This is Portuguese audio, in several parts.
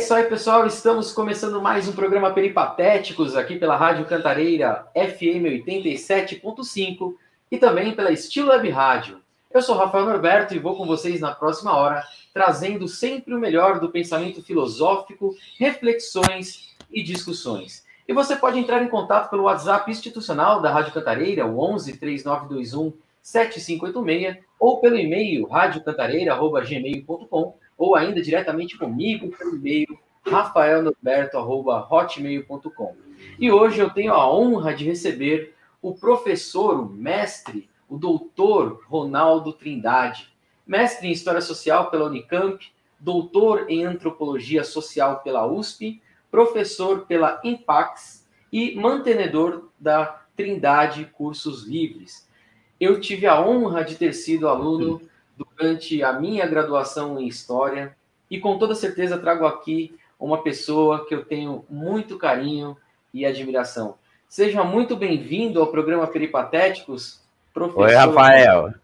isso aí, pessoal. Estamos começando mais um programa Peripatéticos aqui pela Rádio Cantareira FM 87.5 e também pela Estilo Web Rádio. Eu sou Rafael Norberto e vou com vocês na próxima hora, trazendo sempre o melhor do pensamento filosófico, reflexões e discussões. E você pode entrar em contato pelo WhatsApp institucional da Rádio Cantareira, o 11 3921 7586, ou pelo e-mail radiocantareira@gmail.com, ou ainda diretamente comigo pelo e-mail rafaelnorberto@hotmail.com. E hoje eu tenho a honra de receber o professor, o mestre, o doutor Ronaldo Trindade, mestre em História Social pela Unicamp, doutor em Antropologia Social pela USP, professor pela Impax e mantenedor da Trindade Cursos Livres. Eu tive a honra de ter sido aluno durante a minha graduação em História e com toda certeza trago aqui uma pessoa que eu tenho muito carinho e admiração. Seja muito bem-vindo ao programa Peripatéticos, professor. Oi, Rafael.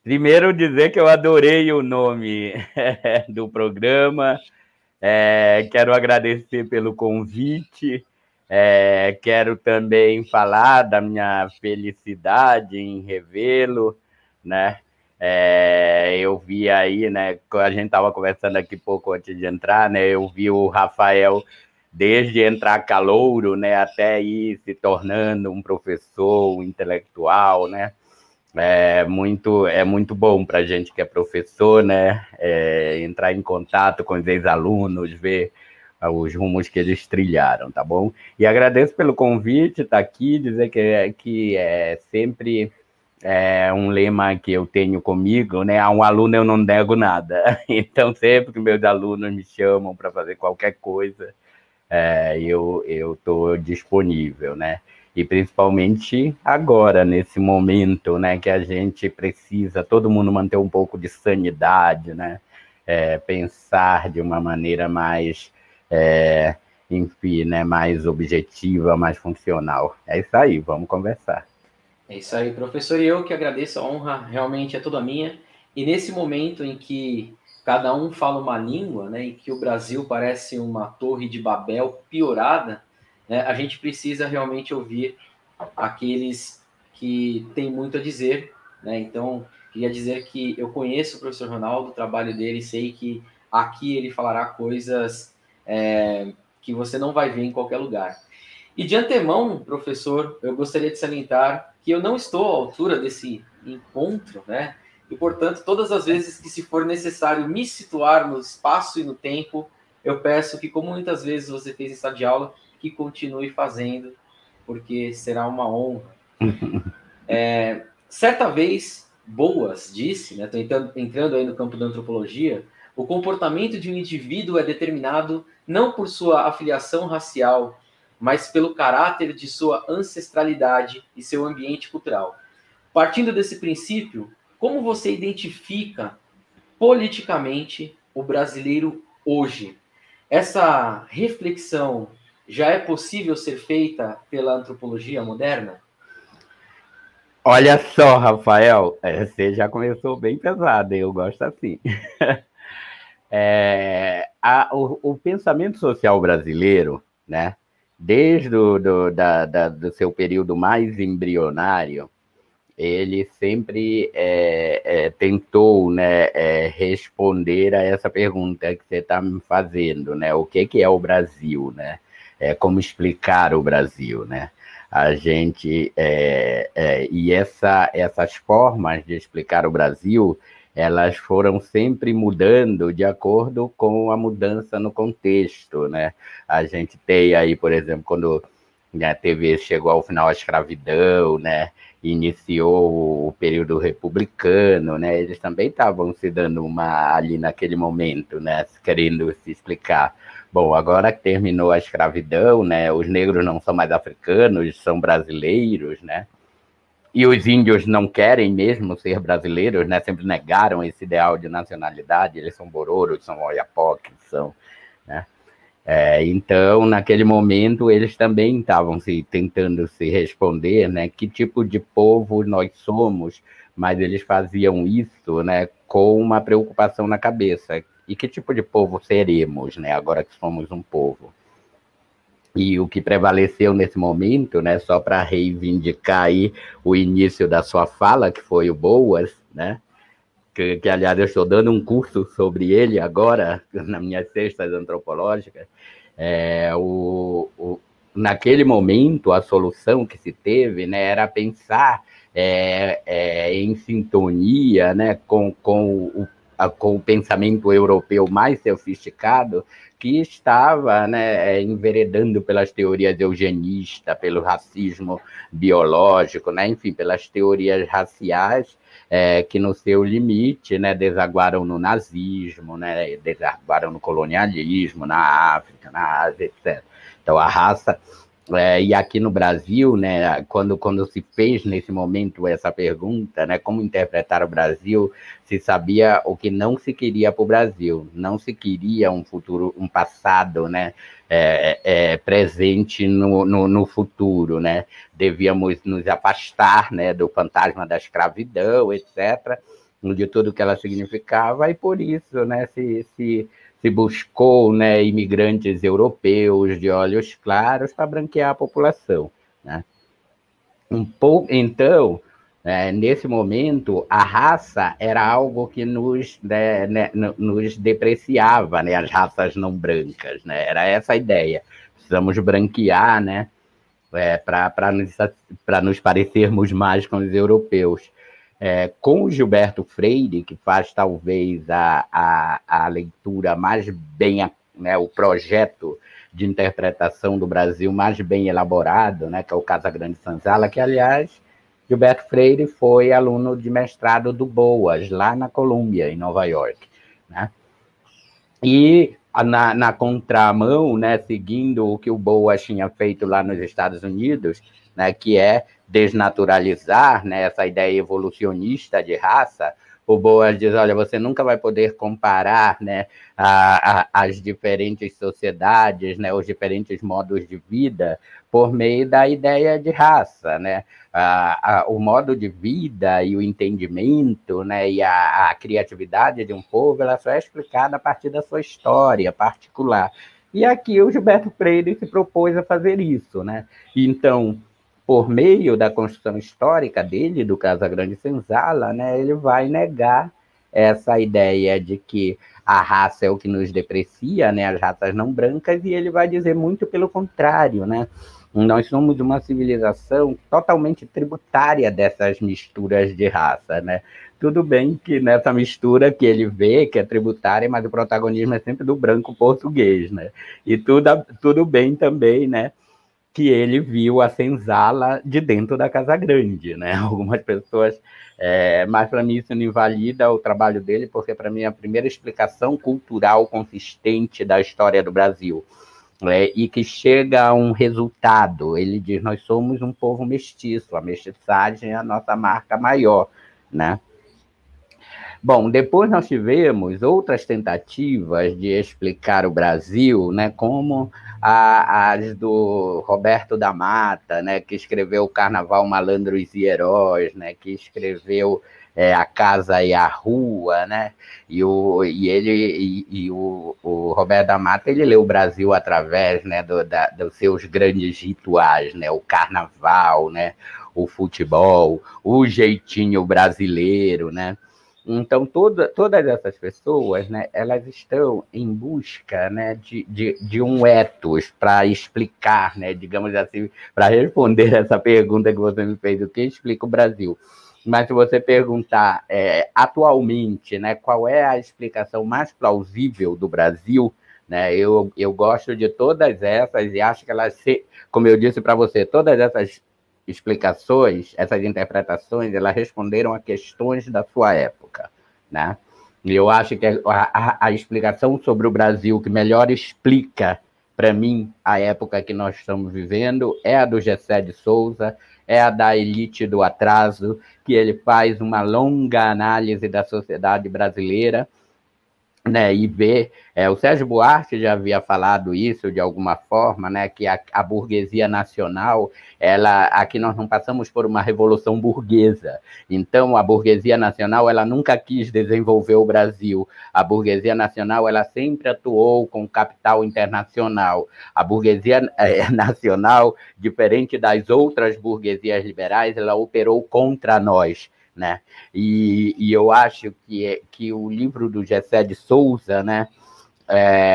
Primeiro dizer que eu adorei o nome do programa. Quero agradecer pelo convite. Quero também falar da minha felicidade em revê-lo, né? Eu vi aí, né? A gente estava conversando aqui pouco antes de entrar, né? Eu vi o Rafael desde entrar calouro, né? Até ir se tornando um professor, um intelectual, né? É muito bom para a gente que é professor, né? Entrar em contato com os ex-alunos, ver os rumos que eles trilharam, tá bom? E agradeço pelo convite, estar aqui, dizer que é sempre um lema que eu tenho comigo, né? A um aluno eu não nego nada. Então, sempre que meus alunos me chamam para fazer qualquer coisa, eu estou disponível, né? E principalmente agora, nesse momento, né, que a gente precisa, todo mundo manter um pouco de sanidade, né? Pensar de uma maneira mais, enfim, né, mais objetiva, mais funcional. É isso aí, vamos conversar. É isso aí, professor, e eu que agradeço, a honra realmente é toda minha. E nesse momento em que cada um fala uma língua, né, e que o Brasil parece uma torre de Babel piorada, né, a gente precisa realmente ouvir aqueles que têm muito a dizer, né? Então, queria dizer que eu conheço o professor Ronaldo, o trabalho dele, sei que aqui ele falará coisas que você não vai ver em qualquer lugar. E de antemão, professor, eu gostaria de salientar que eu não estou à altura desse encontro, né? E, portanto, todas as vezes que se for necessário me situar no espaço e no tempo, eu peço que, como muitas vezes você fez em sala de aula, que continue fazendo, porque será uma honra. Certa vez, Boas disse, né? Estou entrando aí no campo da antropologia, o comportamento de um indivíduo é determinado não por sua afiliação racial, mas pelo caráter de sua ancestralidade e seu ambiente cultural. Partindo desse princípio, como você identifica politicamente o brasileiro hoje? Essa reflexão já é possível ser feita pela antropologia moderna? Olha só, Rafael, você já começou bem pesado, eu gosto assim. O pensamento social brasileiro, né, desde do seu período mais embrionário, ele sempre tentou, né, responder a essa pergunta que você está me fazendo, né? O que é o Brasil, né? Como explicar o Brasil, né? A gente e essas formas de explicar o Brasil, elas foram sempre mudando de acordo com a mudança no contexto, né? A gente tem aí, por exemplo, quando a TV chegou ao final a escravidão, né? Iniciou o período republicano, né? Eles também estavam se dando uma ali naquele momento, né? Querendo se explicar. Bom, agora que terminou a escravidão, né? Os negros não são mais africanos, são brasileiros, né? E os índios não querem mesmo ser brasileiros, né? Sempre negaram esse ideal de nacionalidade. Eles são bororos, são oiapoques, são, né? Então, naquele momento, eles também estavam tentando se responder, né, que tipo de povo nós somos, mas eles faziam isso, né, com uma preocupação na cabeça, E que tipo de povo seremos, né, agora que somos um povo? E o que prevaleceu nesse momento, né, só para reivindicar aí o início da sua fala, que foi o Boas, né, que aliás eu estou dando um curso sobre ele agora, nas minhas cestas antropológicas, naquele momento a solução que se teve, né, era pensar em sintonia, né, com o pensamento europeu mais sofisticado, que estava, né, enveredando pelas teorias eugenistas, pelo racismo biológico, né, enfim, pelas teorias raciais, que no seu limite, né, desaguaram no nazismo, né, desaguaram no colonialismo, na África, na Ásia, etc. Então, a raça... e aqui no Brasil, né, quando se fez nesse momento essa pergunta, né, como interpretar o Brasil, se sabia o que não se queria para o Brasil, não se queria um futuro, um passado, né, presente no futuro, né, devíamos nos afastar, né, do fantasma da escravidão, etc., de tudo que ela significava, e por isso, né, se buscou, né, imigrantes europeus de olhos claros para branquear a população, né? Então, nesse momento, a raça era algo que nos depreciava, né, as raças não brancas, né? Era essa a ideia. Precisamos branquear, né, para nos parecermos mais com os europeus. Com o Gilberto Freire, que faz talvez a leitura mais bem, né, o projeto de interpretação do Brasil mais bem elaborado, né, que é o Casagrande Senzala, que, aliás, Gilberto Freire foi aluno de mestrado do Boas, lá na Colômbia, em Nova York, né? E na contramão, né, seguindo o que o Boas tinha feito lá nos Estados Unidos, né, que é desnaturalizar, né, essa ideia evolucionista de raça, o Boas diz, olha, você nunca vai poder comparar, né, as diferentes sociedades, né, os diferentes modos de vida por meio da ideia de raça, né? O modo de vida e o entendimento, né, e a criatividade de um povo, ela só é explicada a partir da sua história particular. E aqui o Gilberto Freire se propôs a fazer isso, né? Então, por meio da construção histórica dele, do Casagrande Senzala, né, ele vai negar essa ideia de que a raça é o que nos deprecia, né, as raças não brancas, e ele vai dizer muito pelo contrário, né? Nós somos uma civilização totalmente tributária dessas misturas de raça, né? Tudo bem que nessa mistura que ele vê, que é tributária, mas o protagonismo é sempre do branco português, né? E tudo bem também, né, que ele viu a senzala de dentro da Casa Grande, né? Algumas pessoas... mas para mim isso não invalida o trabalho dele, porque para mim é a primeira explicação cultural consistente da história do Brasil. E que chega a um resultado. Ele diz, nós somos um povo mestiço, a mestiçagem é a nossa marca maior, né? Bom, depois nós tivemos outras tentativas de explicar o Brasil, né, como as do Roberto da Mata, né, que escreveu o Carnaval, Malandros e Heróis, né, que escreveu A Casa e a Rua, né, e o Roberto da Mata, ele leu o Brasil através, né, dos seus grandes rituais, né, o carnaval, né, o futebol, o jeitinho brasileiro, né. Então, todas essas pessoas, né, elas estão em busca, né, de um ethos para explicar, né, digamos assim, para responder essa pergunta que você me fez, o que explica o Brasil. Mas se você perguntar atualmente, né, qual é a explicação mais plausível do Brasil, né, eu gosto de todas essas e acho que elas, como eu disse para você, todas essas explicações, essas interpretações, elas responderam a questões da sua época, né? E eu acho que a explicação sobre o Brasil que melhor explica, para mim, a época que nós estamos vivendo é a do Gessé de Souza, é a da Elite do Atraso, que ele faz uma longa análise da sociedade brasileira, né, e ver, o Sérgio Buarque já havia falado isso de alguma forma, né, que a burguesia nacional, aqui nós não passamos por uma revolução burguesa, então a burguesia nacional, ela nunca quis desenvolver o Brasil, a burguesia nacional, ela sempre atuou com capital internacional, a burguesia nacional, diferente das outras burguesias liberais, ela operou contra nós, né? E eu acho que o livro do Gessé de Souza, né,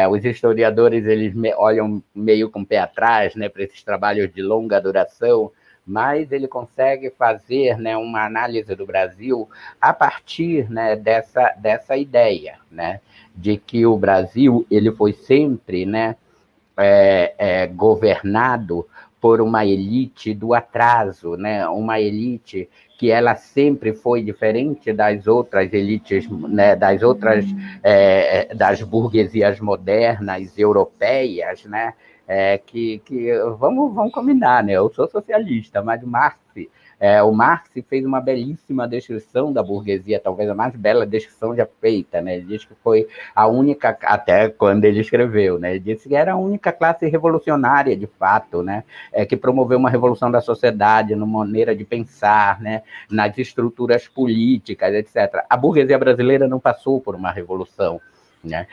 os historiadores eles olham meio com o pé atrás, né, para esses trabalhos de longa duração, mas ele consegue fazer, né, uma análise do Brasil a partir, né, dessa ideia, né, de que o Brasil ele foi sempre, né, governado por uma elite do atraso, né? Uma elite que ela sempre foi diferente das outras elites, né? Das burguesias modernas europeias, né? Vamos combinar, né? Eu sou socialista, mas o Marx fez uma belíssima descrição da burguesia, talvez a mais bela descrição já feita, né? Ele diz que foi a única, até quando ele escreveu, né? Ele disse que era a única classe revolucionária, de fato, né? Que promoveu uma revolução da sociedade, na maneira de pensar, né? Nas estruturas políticas, etc. A burguesia brasileira não passou por uma revolução, né?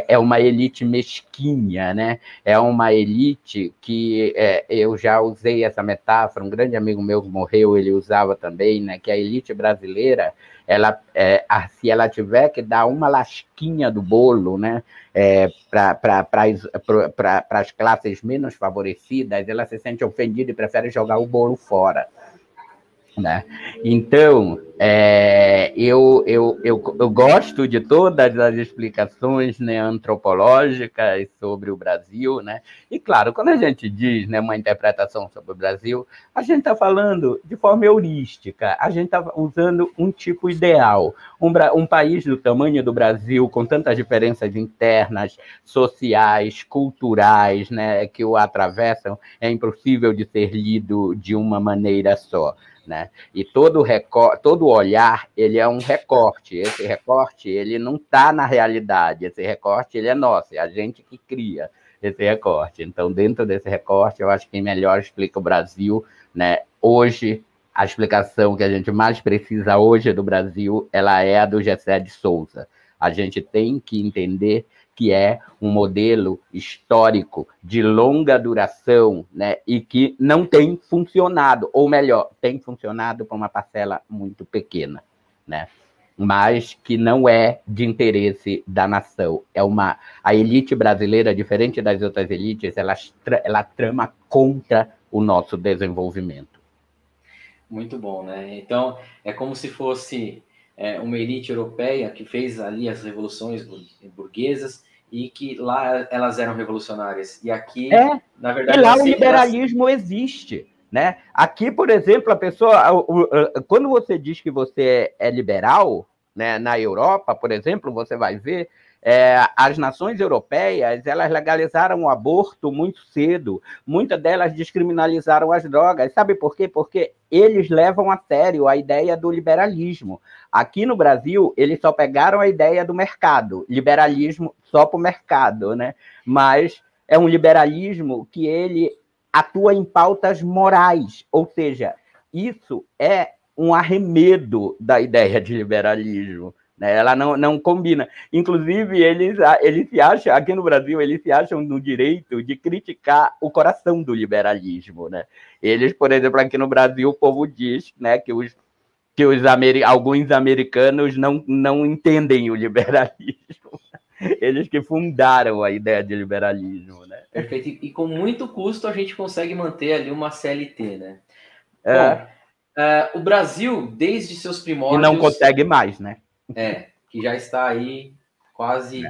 É uma elite mesquinha, né? É uma elite que eu já usei essa metáfora, um grande amigo meu que morreu, ele usava também, né? Que a elite brasileira, se ela tiver que dar uma lasquinha do bolo, né? Para as classes menos favorecidas, ela se sente ofendida e prefere jogar o bolo fora, né? Então, eu gosto de todas as explicações, né, antropológicas sobre o Brasil, né? E, claro, quando a gente diz, né, uma interpretação sobre o Brasil, a gente está falando de forma heurística, a gente está usando um tipo ideal. Um país do tamanho do Brasil, com tantas diferenças internas, sociais, culturais, né, que o atravessam, é impossível de ser lido de uma maneira só, né? E todo olhar, ele é um recorte. Esse recorte, ele não está na realidade. Esse recorte, ele é nosso. É a gente que cria esse recorte. Então, dentro desse recorte, eu acho que quem melhor explica o Brasil, né? Hoje, a explicação que a gente mais precisa hoje do Brasil, ela é a do Gessé de Souza. A gente tem que entender que é um modelo histórico de longa duração, né, e que não tem funcionado, ou melhor, tem funcionado para uma parcela muito pequena, né, mas que não é de interesse da nação. A elite brasileira, diferente das outras elites, ela trama contra o nosso desenvolvimento. Muito bom, né? Então, é como se fosse uma elite europeia que fez ali as revoluções burguesas e que lá elas eram revolucionárias. E aqui, na verdade, e lá o liberalismo existe, né? Aqui, por exemplo, a pessoa, quando você diz que você é liberal, né, na Europa, por exemplo, você vai ver as nações europeias, elas legalizaram o aborto muito cedo, muitas delas descriminalizaram as drogas. Sabe por quê? Porque eles levam a sério a ideia do liberalismo. Aqui no Brasil, eles só pegaram a ideia do mercado, liberalismo só para o mercado, né? Mas é um liberalismo que ele atua em pautas morais, ou seja, isso é um arremedo da ideia de liberalismo, né? Ela não combina. Inclusive, eles se acham, aqui no Brasil, eles se acham no direito de criticar o coração do liberalismo, né? Eles, por exemplo, aqui no Brasil, o povo diz, né, que alguns americanos não entendem o liberalismo. Eles que fundaram a ideia de liberalismo, né? Perfeito. E com muito custo a gente consegue manter ali uma CLT, né? Bom, o Brasil, desde seus primórdios... E não consegue mais, né? Que já está aí quase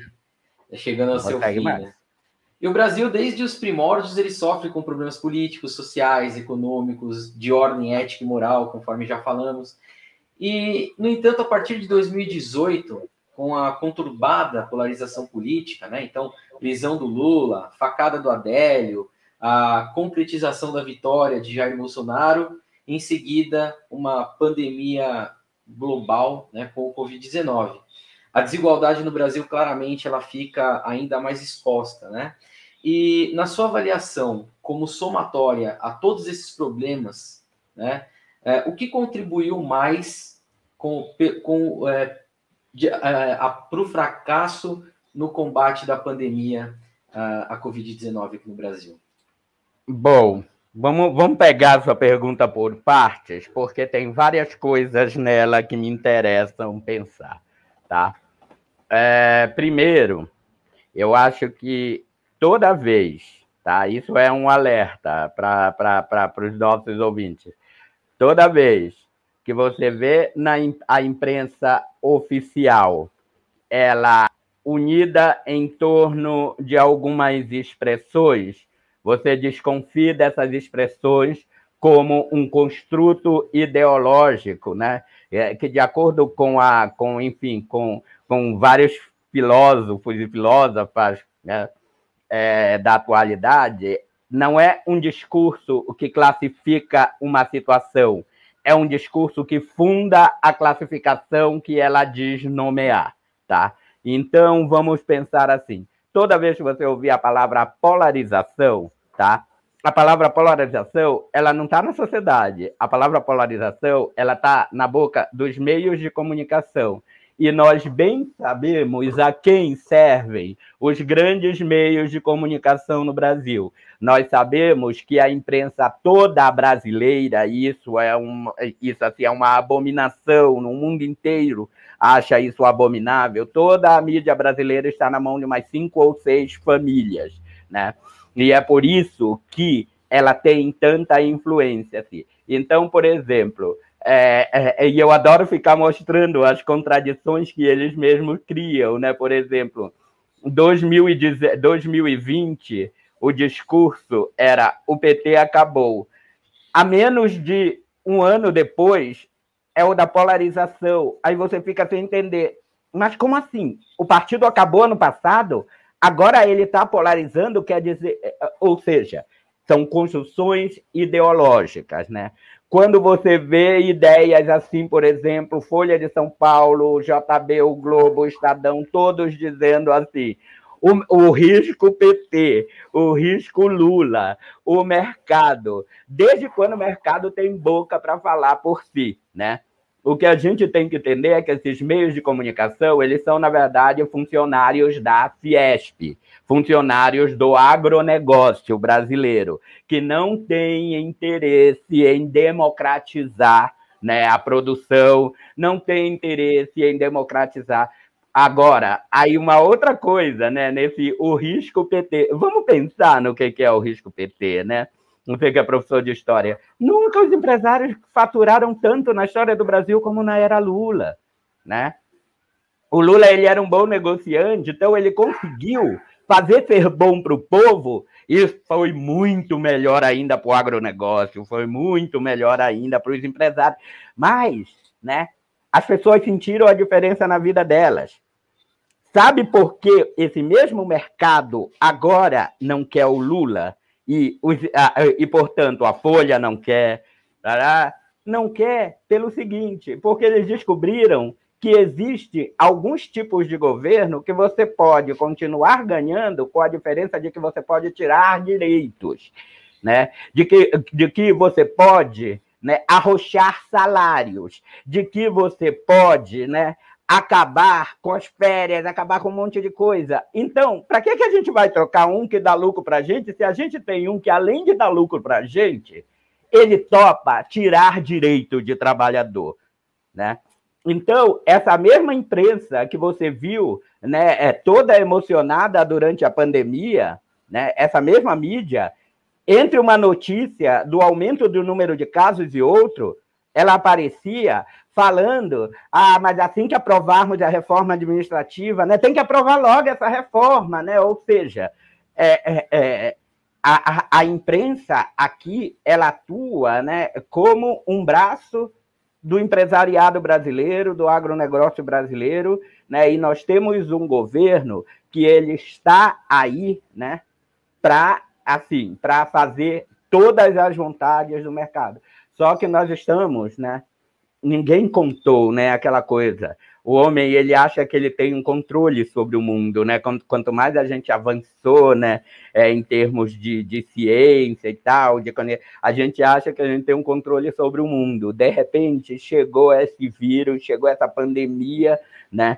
chegando ao seu fim, mais. né? E o Brasil, desde os primórdios, ele sofre com problemas políticos, sociais, econômicos, de ordem ética e moral, conforme já falamos. E, no entanto, a partir de 2018, com a conturbada polarização política, né? Então, prisão do Lula, facada do Adélio, a concretização da vitória de Jair Bolsonaro, em seguida, uma pandemia global, né, com o Covid-19. a desigualdade no Brasil, claramente, ela fica ainda mais exposta, né? E na sua avaliação, como somatória a todos esses problemas, né, o que contribuiu mais para o fracasso no combate da pandemia à Covid-19 aqui no Brasil? Bom, vamos pegar a sua pergunta por partes, porque tem várias coisas nela que me interessam pensar, tá? Primeiro, eu acho que toda vez, tá? Isso é um alerta para os nossos ouvintes. Toda vez que você vê a imprensa oficial, ela unida em torno de algumas expressões, você desconfia dessas expressões como um construto ideológico, né? Que de acordo com vários filósofos e filósofas, né, da atualidade, não é um discurso que classifica uma situação, é um discurso que funda a classificação que ela diz nomear, tá? Então, vamos pensar assim, toda vez que você ouvir a palavra polarização, tá? A palavra polarização, ela não está na sociedade. A palavra polarização, ela está na boca dos meios de comunicação. E nós bem sabemos a quem servem os grandes meios de comunicação no Brasil. Nós sabemos que a imprensa toda brasileira, isso é uma abominação no mundo inteiro, acha isso abominável. Toda a mídia brasileira está na mão de umas 5 ou 6 famílias, né? E é por isso que ela tem tanta influência. Assim. Então, por exemplo, e eu adoro ficar mostrando as contradições que eles mesmos criam, né? Por exemplo, 2020, o discurso era o PT acabou. A menos de um ano depois, é o da polarização. Aí você fica sem entender. Mas como assim? O partido acabou ano passado? Agora ele está polarizando, quer dizer... Ou seja, são construções ideológicas, né? Quando você vê ideias assim, por exemplo, Folha de São Paulo, JB, o Globo, o Estadão, todos dizendo assim, o risco PT, o risco Lula, o mercado. Desde quando o mercado tem boca para falar por si, né? O que a gente tem que entender é que esses meios de comunicação, eles são, na verdade, funcionários da Fiesp, funcionários do agronegócio brasileiro, que não têm interesse em democratizar, né, a produção, não tem interesse em democratizar. Agora, aí uma outra coisa, né, o risco PT. Vamos pensar no que é o risco PT, né? Não sei que é professor de história. Nunca os empresários faturaram tanto na história do Brasil como na era Lula, né? O Lula, ele era um bom negociante, então ele conseguiu fazer ser bom para o povo, e foi muito melhor ainda para o agronegócio, foi muito melhor ainda para os empresários. Mas, né, as pessoas sentiram a diferença na vida delas. Sabe por que esse mesmo mercado agora não quer o Lula? E, portanto, a Folha não quer. Não quer pelo seguinte, porque eles descobriram que existe alguns tipos de governo que você pode continuar ganhando com a diferença de que você pode tirar direitos, né? De que você pode, né, arrochar salários, de que você pode, né, acabar com as férias, acabar com um monte de coisa. Então, para que a gente vai trocar um que dá lucro para a gente se a gente tem um que, além de dar lucro para a gente, ele topa tirar direito de trabalhador, né? Então, essa mesma imprensa que você viu, né, toda emocionada durante a pandemia, né, essa mesma mídia, entre uma notícia do aumento do número de casos e outro, ela aparecia falando, mas assim que aprovarmos a reforma administrativa, né, tem que aprovar logo essa reforma, né? Ou seja, a imprensa aqui, ela atua, né, como um braço do empresariado brasileiro, do agronegócio brasileiro, né? E nós temos um governo que ele está aí, né, para fazer todas as vontades do mercado. Só que nós estamos, né? Ninguém contou, né, aquela coisa. O homem, ele acha que ele tem um controle sobre o mundo, né? Quanto mais a gente avançou, né, em termos de ciência e tal, a gente acha que a gente tem um controle sobre o mundo. De repente, chegou esse vírus, chegou essa pandemia, né,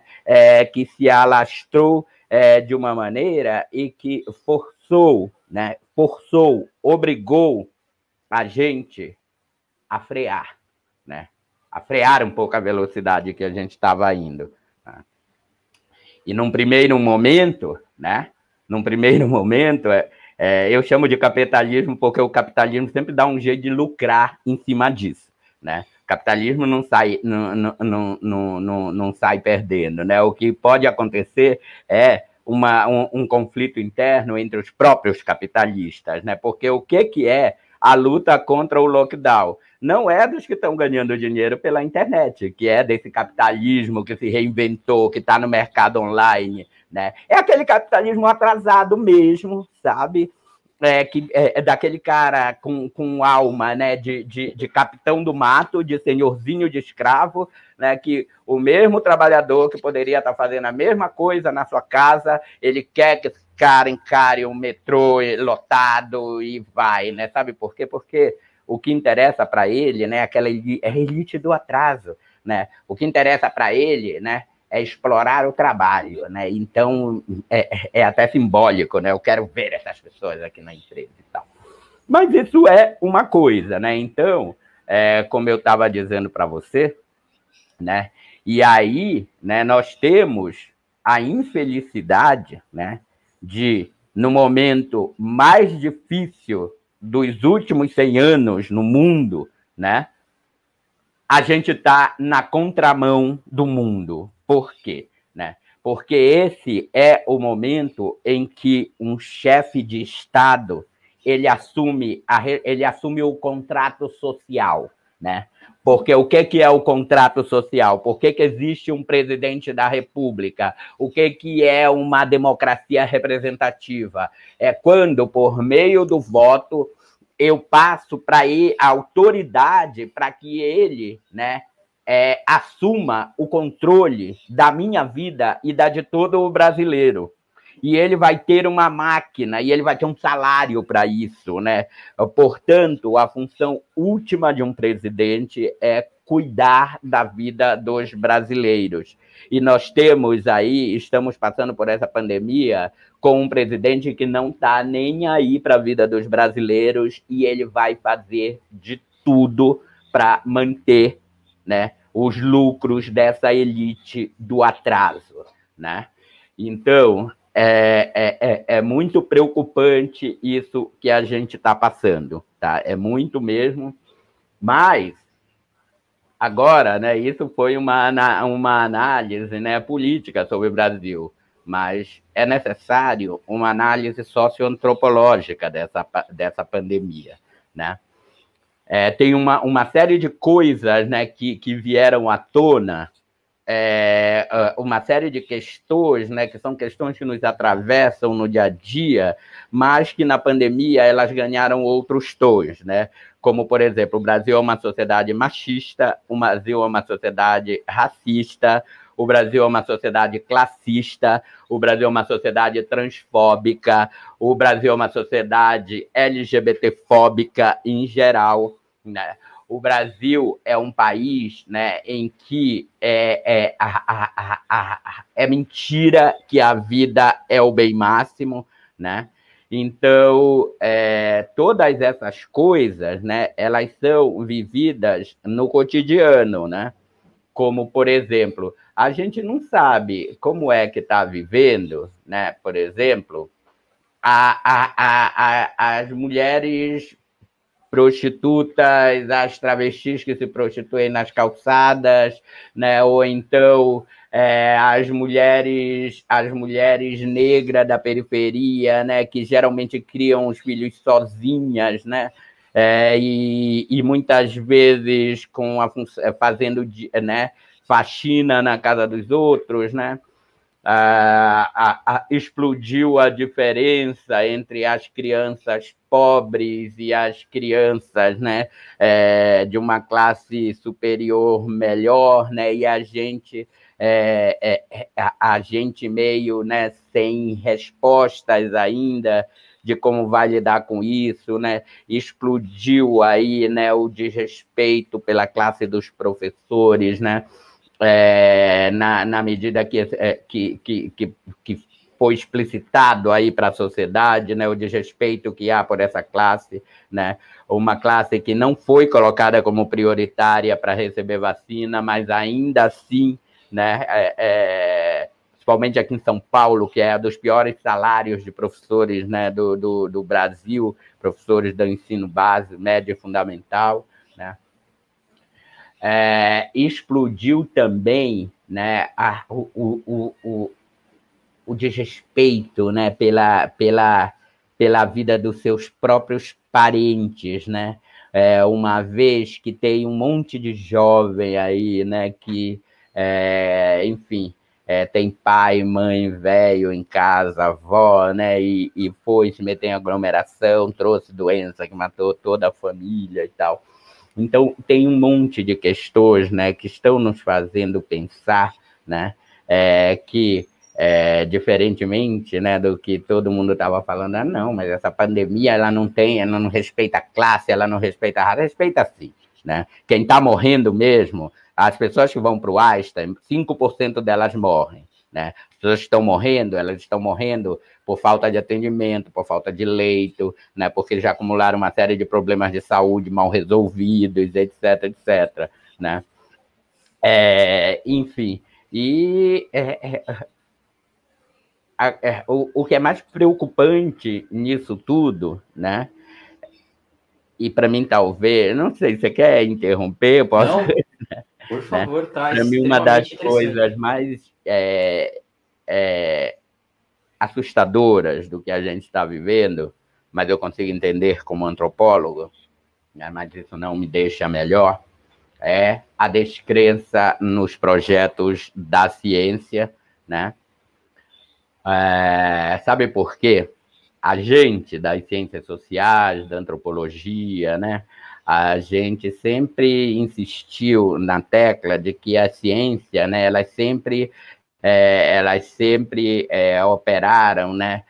que se alastrou de uma maneira e que obrigou a gente a frear, né? A frear um pouco a velocidade que a gente estava indo. Tá? E num primeiro momento, né? Eu chamo de capitalismo porque o capitalismo sempre dá um jeito de lucrar em cima disso, né? O capitalismo não sai perdendo, né? O que pode acontecer é um conflito interno entre os próprios capitalistas, né? Porque o que é a luta contra o lockdown? Não é dos que estão ganhando dinheiro pela internet, que é desse capitalismo que se reinventou, que está no mercado online, né? É aquele capitalismo atrasado mesmo, sabe? É daquele cara com alma, né, de capitão do mato, de senhorzinho de escravo, né, que o mesmo trabalhador que poderia estar fazendo a mesma coisa na sua casa, ele quer que esse cara encare um metrô lotado e vai, né? Sabe por quê? Porque o que interessa para ele, né, aquela elite do atraso, né? O que interessa para ele, né, é explorar o trabalho, né? Então é até simbólico, né? Eu quero ver essas pessoas aqui na empresa e tal. Mas isso é uma coisa, né? Então, como eu estava dizendo para você, né? E aí, né, nós temos a infelicidade, né, de, no momento mais difícil dos últimos 100 anos no mundo, né, a gente está na contramão do mundo. Por quê? Né? Porque esse é o momento em que um chefe de Estado ele assume o contrato social, né? Porque o que é o contrato social? Por que existe um presidente da República? O que é uma democracia representativa? É quando, por meio do voto, eu passo para ele a autoridade para que ele, né, assuma o controle da minha vida e da de todo o brasileiro. E ele vai ter uma máquina e ele vai ter um salário para isso, né? Portanto, a função última de um presidente é cuidar da vida dos brasileiros. E nós estamos passando por essa pandemia com um presidente que não está nem aí para a vida dos brasileiros e ele vai fazer de tudo para manter, né, os lucros dessa elite do atraso, né? Então, é muito preocupante isso que a gente está passando, tá? É muito mesmo, mas agora, né, isso foi uma análise, né, política sobre o Brasil, mas é necessário uma análise socioantropológica dessa pandemia, né? Tem uma série de coisas, né, que vieram à tona, uma série de questões, né, que são questões que nos atravessam no dia a dia, mas que na pandemia elas ganharam outros tons, né? Como, por exemplo, o Brasil é uma sociedade machista, o Brasil é uma sociedade racista, o Brasil é uma sociedade classista, o Brasil é uma sociedade transfóbica, o Brasil é uma sociedade LGBTfóbica em geral, né? O Brasil é um país, né, em que é mentira que a vida é o bem máximo, né? Então, todas essas coisas, né, elas são vividas no cotidiano, né? Como, por exemplo, a gente não sabe como é que está vivendo, né? Por exemplo, as mulheres prostitutas, as travestis que se prostituem nas calçadas, né? Ou então as mulheres negras da periferia, né? Que geralmente criam os filhos sozinhas, né? E muitas vezes fazendo, né, faxina na casa dos outros, né? Explodiu a diferença entre as crianças pobres e as crianças, né, de uma classe superior melhor, né, e a gente a gente meio, né, sem respostas ainda de como vai lidar com isso, né? Explodiu aí, né, o desrespeito pela classe dos professores, né? Na medida que foi explicitado aí para a sociedade, né, o desrespeito que há por essa classe, né? Uma classe que não foi colocada como prioritária para receber vacina, mas ainda assim, né, principalmente aqui em São Paulo, que é um dos piores salários de professores, né, do Brasil, professores do ensino básico, médio e fundamental, né? Explodiu também, né, o desrespeito, né, pela vida dos seus próprios parentes, né? Uma vez que tem um monte de jovem aí, né, que, enfim, tem pai, mãe, velho em casa, avó, né, e foi se meter em aglomeração, trouxe doença que matou toda a família e tal. Então, tem um monte de questões, né, que estão nos fazendo pensar, né, que, diferentemente, né, do que todo mundo estava falando, não, mas essa pandemia, ela não respeita a classe, ela não respeita a raça, respeita sim, né? Quem está morrendo mesmo, as pessoas que vão para o Einstein, 5% delas morrem, né? As pessoas que estão morrendo, elas estão morrendo por falta de atendimento, por falta de leito, né? Porque já acumularam uma série de problemas de saúde mal resolvidos, etc, etc, né? Enfim, e o que é mais preocupante nisso tudo, né? E para mim, talvez, não sei, você quer interromper? Posso? Não, por favor, tá. Para mim, uma das coisas mais assustadoras do que a gente está vivendo, mas eu consigo entender como antropólogo, né? Mas isso não me deixa melhor, é a descrença nos projetos da ciência, né? Sabe por quê? A gente das ciências sociais, da antropologia, né? A gente sempre insistiu na tecla de que a ciência, né, elas sempre operaram, né,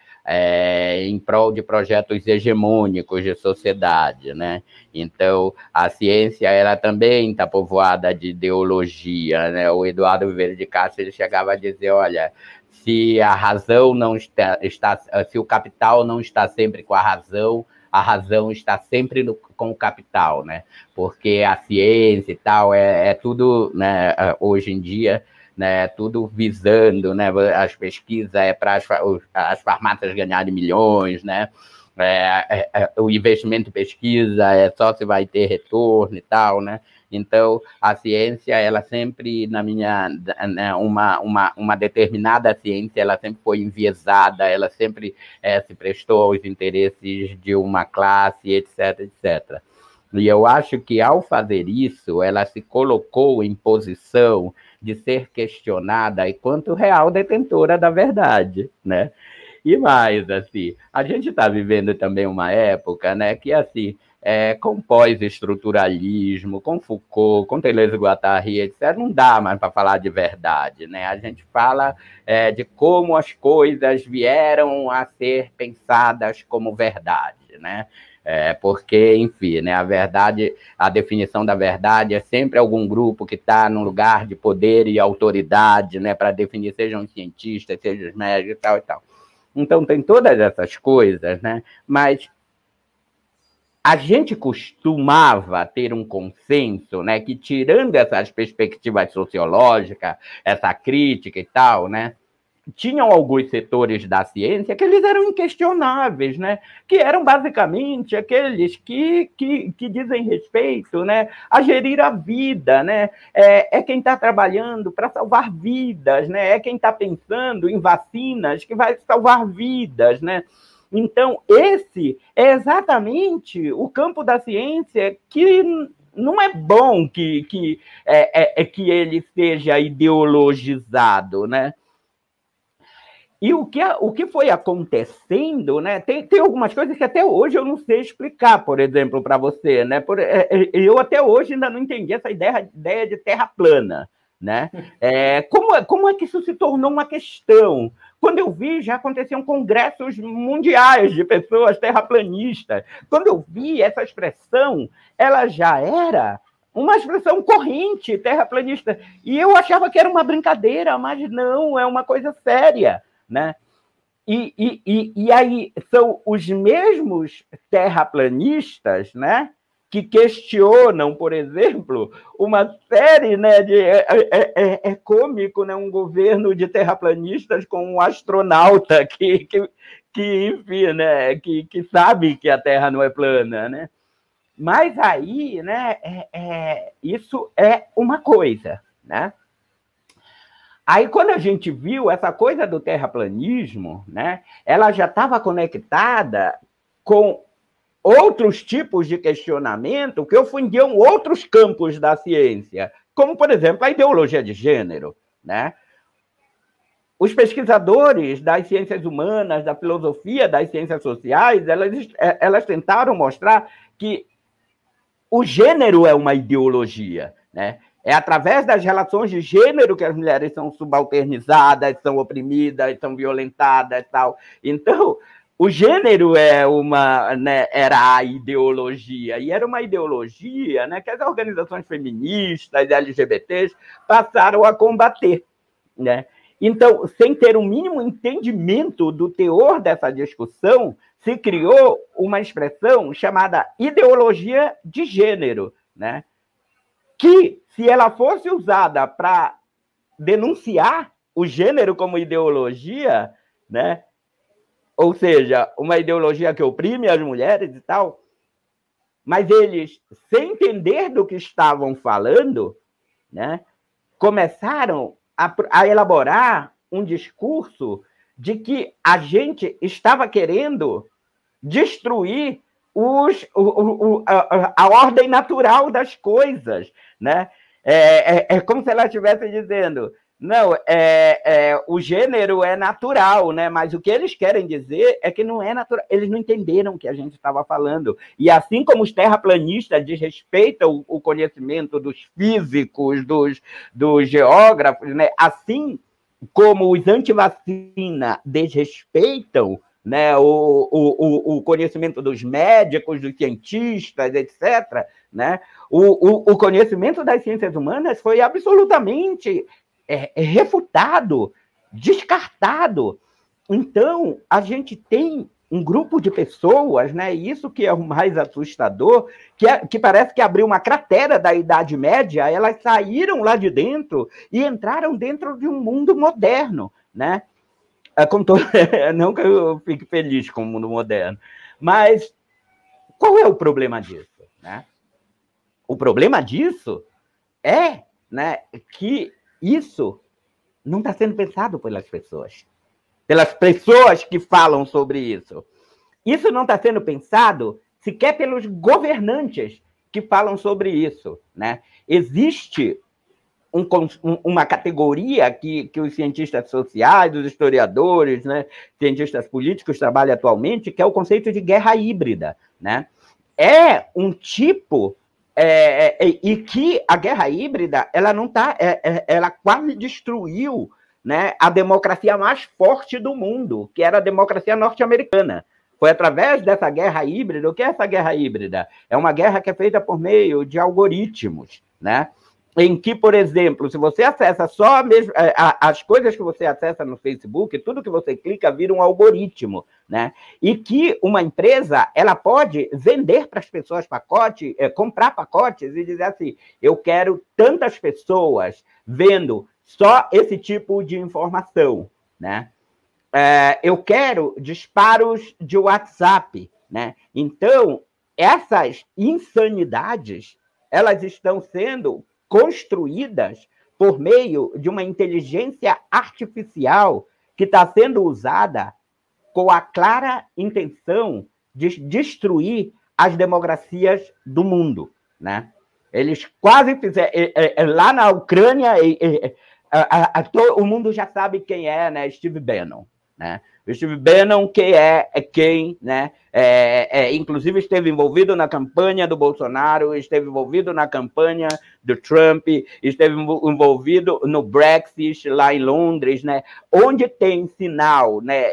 em prol de projetos hegemônicos de sociedade, né? Então, a ciência, ela também está povoada de ideologia, né? O Eduardo Vieira de Castro, ele chegava a dizer, olha, se a razão não está, se o capital não está sempre com a razão está sempre com o capital, né? Porque a ciência e tal é tudo, né, hoje em dia, né, tudo visando, né, as pesquisas para as farmácias ganharem milhões, né? O investimento em pesquisa só se vai ter retorno e tal, né? Então, a ciência, ela sempre, na minha, né, uma determinada ciência, ela sempre foi enviesada, ela sempre se prestou aos interesses de uma classe, etc, etc. E eu acho que, ao fazer isso, ela se colocou em posição de ser questionada enquanto real detentora da verdade, né? E mais, assim, a gente está vivendo também uma época, né, que, assim, com pós-estruturalismo, com Foucault, com Deleuze-Guattari, etc., não dá mais para falar de verdade, né? A gente fala de como as coisas vieram a ser pensadas como verdade, né? Porque, enfim, né, a verdade, a definição da verdade é sempre algum grupo que está num lugar de poder e autoridade, né, para definir, sejam os cientistas, sejam os médicos e tal e tal. Então, tem todas essas coisas, né? Mas a gente costumava ter um consenso, né, que, tirando essas perspectivas sociológicas, essa crítica e tal, né, tinham alguns setores da ciência que eles eram inquestionáveis, né? Que eram basicamente aqueles que dizem respeito, né, a gerir a vida, né? Quem está trabalhando para salvar vidas, né? É quem está pensando em vacinas que vai salvar vidas, né? Então, esse é exatamente o campo da ciência que não é bom que ele seja ideologizado, né? E o que foi acontecendo, né? Tem algumas coisas que até hoje eu não sei explicar, por exemplo, para você, né? Eu até hoje ainda não entendi essa ideia de terra plana, né? Como é que isso se tornou uma questão? Quando eu vi, já aconteciam congressos mundiais de pessoas terraplanistas. Quando eu vi essa expressão, ela já era uma expressão corrente terraplanista. E eu achava que era uma brincadeira, mas não, é uma coisa séria, né? E aí são os mesmos terraplanistas, né, que questionam, por exemplo, uma série, né, de cômico, né, um governo de terraplanistas com um astronauta que enfim, né, que sabe que a Terra não é plana, né? Mas aí, né, isso é uma coisa, né? Aí, quando a gente viu essa coisa do terraplanismo, né, ela já estava conectada com outros tipos de questionamento que ofendiam outros campos da ciência, como, por exemplo, a ideologia de gênero, né? Os pesquisadores das ciências humanas, da filosofia, das ciências sociais, elas tentaram mostrar que o gênero é uma ideologia, né? É através das relações de gênero que as mulheres são subalternizadas, são oprimidas, são violentadas e tal. Então, o gênero né, era a ideologia, e era uma ideologia, né, que as organizações feministas, LGBTs, passaram a combater, né? Então, sem ter um mínimo entendimento do teor dessa discussão, se criou uma expressão chamada ideologia de gênero, né? Que, se ela fosse usada para denunciar o gênero como ideologia, né? Ou seja, uma ideologia que oprime as mulheres e tal, mas eles, sem entender do que estavam falando, né, começaram a elaborar um discurso de que a gente estava querendo destruir a ordem natural das coisas, né? É como se ela estivesse dizendo, não, o gênero é natural, né? Mas o que eles querem dizer é que não é natural. Eles não entenderam o que a gente estava falando. E assim como os terraplanistas desrespeitam o conhecimento dos físicos, dos geógrafos, né? Assim como os antivacina desrespeitam, né, o conhecimento dos médicos, dos cientistas, etc., né, o conhecimento das ciências humanas foi absolutamente refutado, descartado. Então, a gente tem um grupo de pessoas, né, isso que é o mais assustador, que parece que abriu uma cratera da Idade Média, elas saíram lá de dentro e entraram dentro de um mundo moderno, né? Não que eu fique feliz com o mundo moderno, mas qual é o problema disso, né? O problema disso é, né, que isso não está sendo pensado pelas pessoas que falam sobre isso. Isso não está sendo pensado sequer pelos governantes que falam sobre isso, né? Existe uma categoria que os cientistas sociais, os historiadores, né, cientistas políticos trabalham atualmente, que é o conceito de guerra híbrida, né? É um tipo e que a guerra híbrida ela não tá, ela quase destruiu, né, a democracia mais forte do mundo, que era a democracia norte-americana. Foi através dessa guerra híbrida. O que é essa guerra híbrida? É uma guerra que é feita por meio de algoritmos, né? Em que, por exemplo, se você acessa só mesmo, as coisas que você acessa no Facebook, tudo que você clica vira um algoritmo, né? E que uma empresa ela pode vender para as pessoas pacotes, comprar pacotes e dizer assim, eu quero tantas pessoas vendo só esse tipo de informação, né? Eu quero disparos de WhatsApp, né? Então, essas insanidades, elas estão sendo construídas por meio de uma inteligência artificial que está sendo usada com a clara intenção de destruir as democracias do mundo, né? Eles quase fizeram... lá na Ucrânia, o mundo já sabe quem é, né? Steve Bannon, né? O Steve Bannon, que é quem, né, inclusive esteve envolvido na campanha do Bolsonaro, esteve envolvido na campanha do Trump, esteve envolvido no Brexit lá em Londres, né, onde tem sinal, né,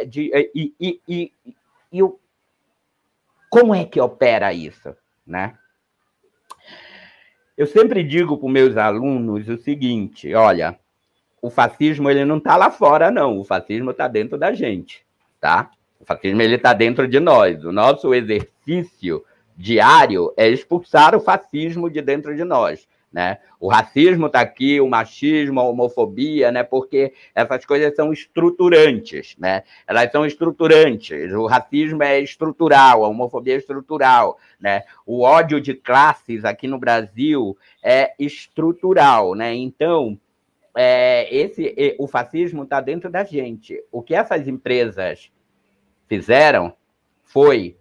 como é que opera isso, né? Eu sempre digo para os meus alunos o seguinte, olha, o fascismo ele não está lá fora, não. O fascismo está dentro da gente, tá? O fascismo ele está dentro de nós. O nosso exercício diário é expulsar o fascismo de dentro de nós, né? O racismo está aqui, o machismo, a homofobia, né? Porque essas coisas são estruturantes, né? Elas são estruturantes. O racismo é estrutural, a homofobia é estrutural, né? O ódio de classes aqui no Brasil é estrutural, né? Então, o fascismo está dentro da gente. O que essas empresas fizeram foi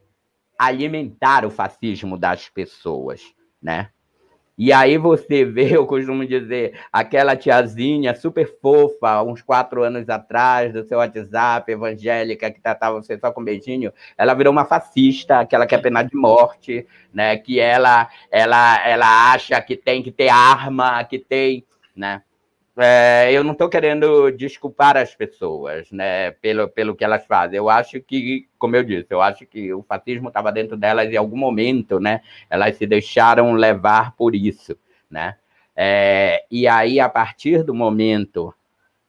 alimentar o fascismo das pessoas, né? E aí você vê, eu costumo dizer, aquela tiazinha super fofa, uns 4 anos atrás, do seu WhatsApp, evangélica, que tratava você só com beijinho, ela virou uma fascista, que ela quer pena de morte, né? Que ela acha que tem que ter arma, que tem, né? Eu não estou querendo desculpar as pessoas, né, pelo que elas fazem. Eu acho que, como eu disse, eu acho que o fascismo estava dentro delas em algum momento, né? Elas se deixaram levar por isso, né? E aí, a partir do momento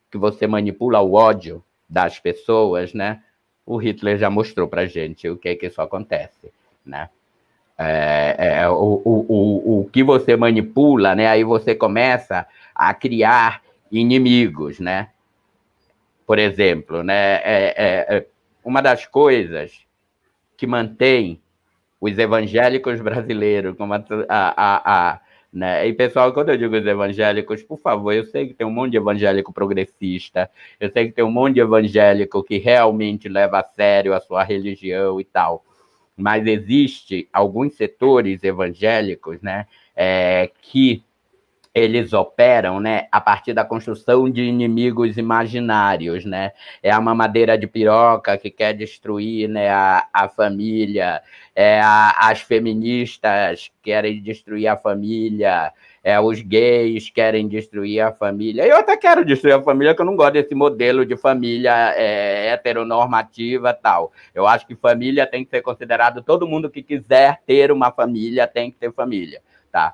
que você manipula o ódio das pessoas, né? O Hitler já mostrou para gente o que isso acontece, né? O que você manipula, né? Aí você começa a criar inimigos, né? Por exemplo, né? Uma das coisas que mantém os evangélicos brasileiros, como né? E, pessoal, quando eu digo os evangélicos, por favor, eu sei que tem um monte de evangélico progressista, eu sei que tem um monte de evangélico que realmente leva a sério a sua religião e tal, mas existe alguns setores evangélicos, né, que eles operam, né, a partir da construção de inimigos imaginários, né? É a mamadeira de piroca que quer destruir, né, a família, as feministas querem destruir a família, os gays querem destruir a família. Eu até quero destruir a família, porque eu não gosto desse modelo de família heteronormativa e tal. Eu acho que família tem que ser considerado, todo mundo que quiser ter uma família tem que ter família. Tá?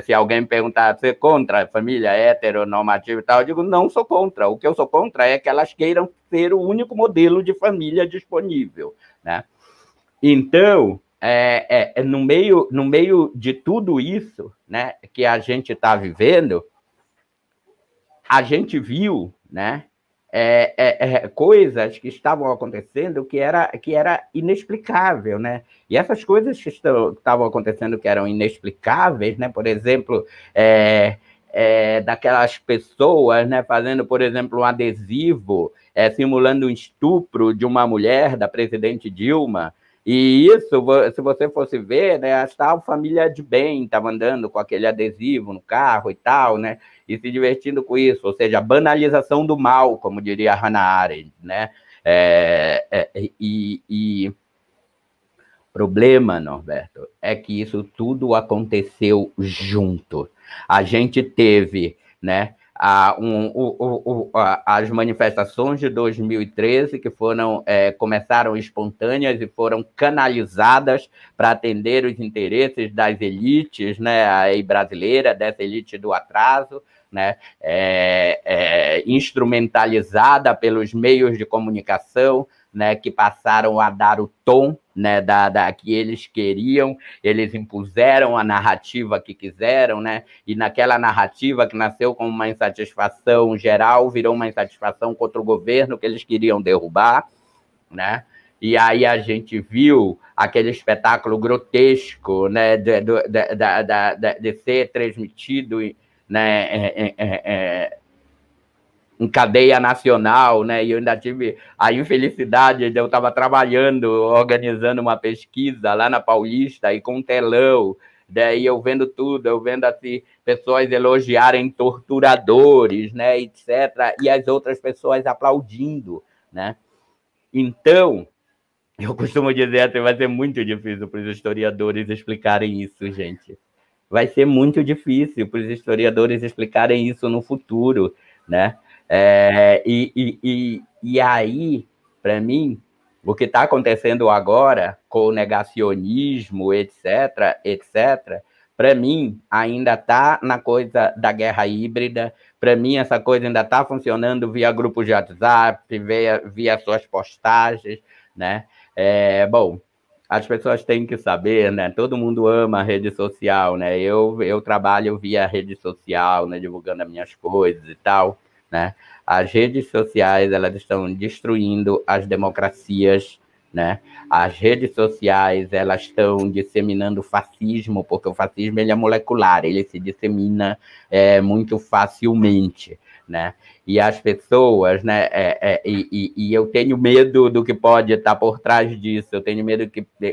Se alguém me perguntar, você é contra a família heteronormativa e tal, eu digo, não sou contra. O que eu sou contra é que elas queiram ser o único modelo de família disponível, né? Então, no meio de tudo isso, né, que a gente está vivendo, a gente viu, né, coisas que estavam acontecendo que era inexplicável, né? E essas coisas que estavam acontecendo que eram inexplicáveis, né? Por exemplo, daquelas pessoas, né, fazendo, por exemplo, um adesivo simulando um estupro de uma mulher, da presidente Dilma. E isso, se você fosse ver, né, a família de bem estava andando com aquele adesivo no carro e tal, né? E se divertindo com isso, ou seja, a banalização do mal, como diria Hannah Arendt, né? O problema, Norberto, é que isso tudo aconteceu junto. A gente teve, né, as manifestações de 2013 que começaram espontâneas e foram canalizadas para atender os interesses das elites, né, aí brasileira, dessa elite do atraso, né, instrumentalizada pelos meios de comunicação, né, que passaram a dar o tom, né, que eles queriam, eles impuseram a narrativa que quiseram, né, e naquela narrativa que nasceu como uma insatisfação geral, virou uma insatisfação contra o governo que eles queriam derrubar, né? E aí a gente viu aquele espetáculo grotesco, né, de ser transmitido, né, em cadeia nacional, né? E eu ainda tive a infelicidade de eu estava trabalhando, organizando uma pesquisa lá na Paulista e com um telão, daí eu vendo tudo, eu vendo assim, pessoas elogiarem torturadores, né, etc., e as outras pessoas aplaudindo, né? Então, eu costumo dizer que vai ser muito difícil para os historiadores explicarem isso, gente. Vai ser muito difícil para os historiadores explicarem isso no futuro, né? E aí, para mim, o que está acontecendo agora com o negacionismo, etc., etc., para mim, ainda está na coisa da guerra híbrida. Para mim, essa coisa ainda está funcionando via grupos de WhatsApp, via suas postagens, né? Bom, as pessoas têm que saber, né? Todo mundo ama a rede social, né? Eu trabalho via rede social, né? Divulgando as minhas coisas e tal, né? As redes sociais, elas estão destruindo as democracias, né? As redes sociais, elas estão disseminando fascismo, porque o fascismo ele é molecular, ele se dissemina muito facilmente, né? E as pessoas, né? E eu tenho medo do que pode estar por trás disso, eu tenho medo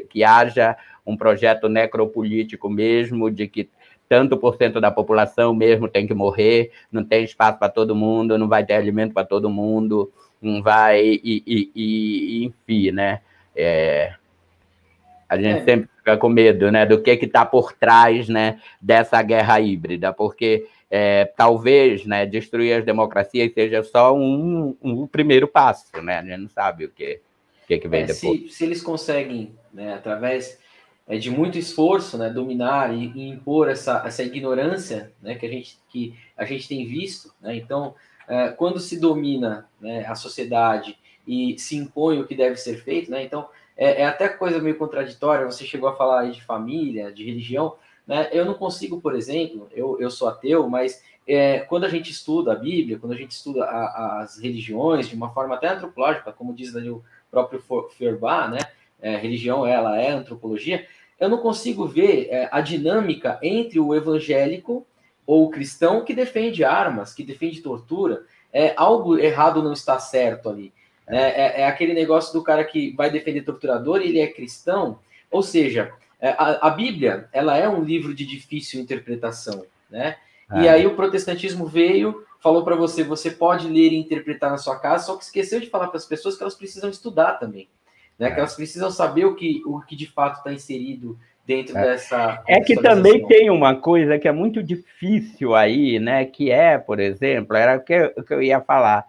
que haja um projeto necropolítico mesmo, de que tanto por cento da população mesmo tem que morrer, não tem espaço para todo mundo, não vai ter alimento para todo mundo, não vai, enfim, né? A gente sempre fica com medo, né, do que está por trás, né, dessa guerra híbrida, porque talvez, né, destruir as democracias seja só um primeiro passo, né? A gente não sabe o que vem depois. Se eles conseguem, né, através de muito esforço, né, dominar e impor essa ignorância, né, que a gente tem visto, né? Então, quando se domina, né, a sociedade e se impõe o que deve ser feito, né? Então, até coisa meio contraditória. Você chegou a falar aí de família, de religião, né? Eu não consigo, por exemplo, eu sou ateu, mas quando a gente estuda a Bíblia, quando a gente estuda as religiões de uma forma até antropológica, como diz ali o próprio Feuerbach, né? Religião, ela é antropologia. Eu não consigo ver a dinâmica entre o evangélico ou o cristão que defende armas, que defende tortura. Algo errado não está certo ali. É aquele negócio do cara que vai defender torturador e ele é cristão. Ou seja, a Bíblia, ela é um livro de difícil interpretação, né? E aí o protestantismo veio, falou para você, você pode ler e interpretar na sua casa, só que esqueceu de falar para as pessoas que elas precisam estudar também, né? Que elas precisam saber o que de fato está inserido dentro dessa que também tem uma coisa que é muito difícil aí, né? Que por exemplo, era o que eu ia falar,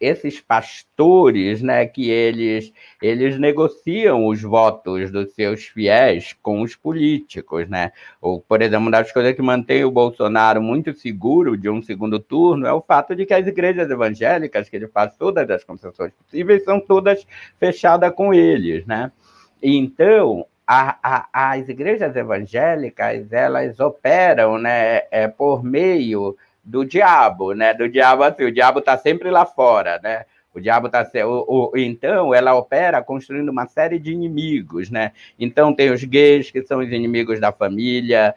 esses pastores, né, que eles negociam os votos dos seus fiéis com os políticos, né? Ou, por exemplo, uma das coisas que mantém o Bolsonaro muito seguro de um segundo turno é o fato de que as igrejas evangélicas, que ele faz todas as concessões possíveis, são todas fechadas com eles, né? Então, as igrejas evangélicas, elas operam, né, por meio do diabo, né? Do diabo, assim, o diabo está sempre lá fora, né? O diabo está... Então, ela opera construindo uma série de inimigos, né? Então, tem os gays, que são os inimigos da família,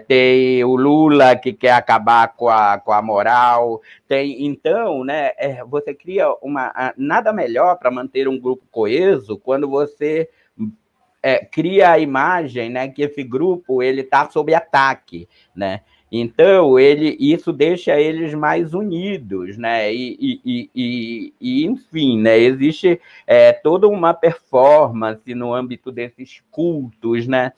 tem o Lula, que quer acabar com a moral, então, né, você cria nada melhor para manter um grupo coeso quando você cria a imagem, né, que esse grupo ele está sob ataque, né? Então, isso deixa eles mais unidos, né? Enfim, né? Existe toda uma performance no âmbito desses cultos, né?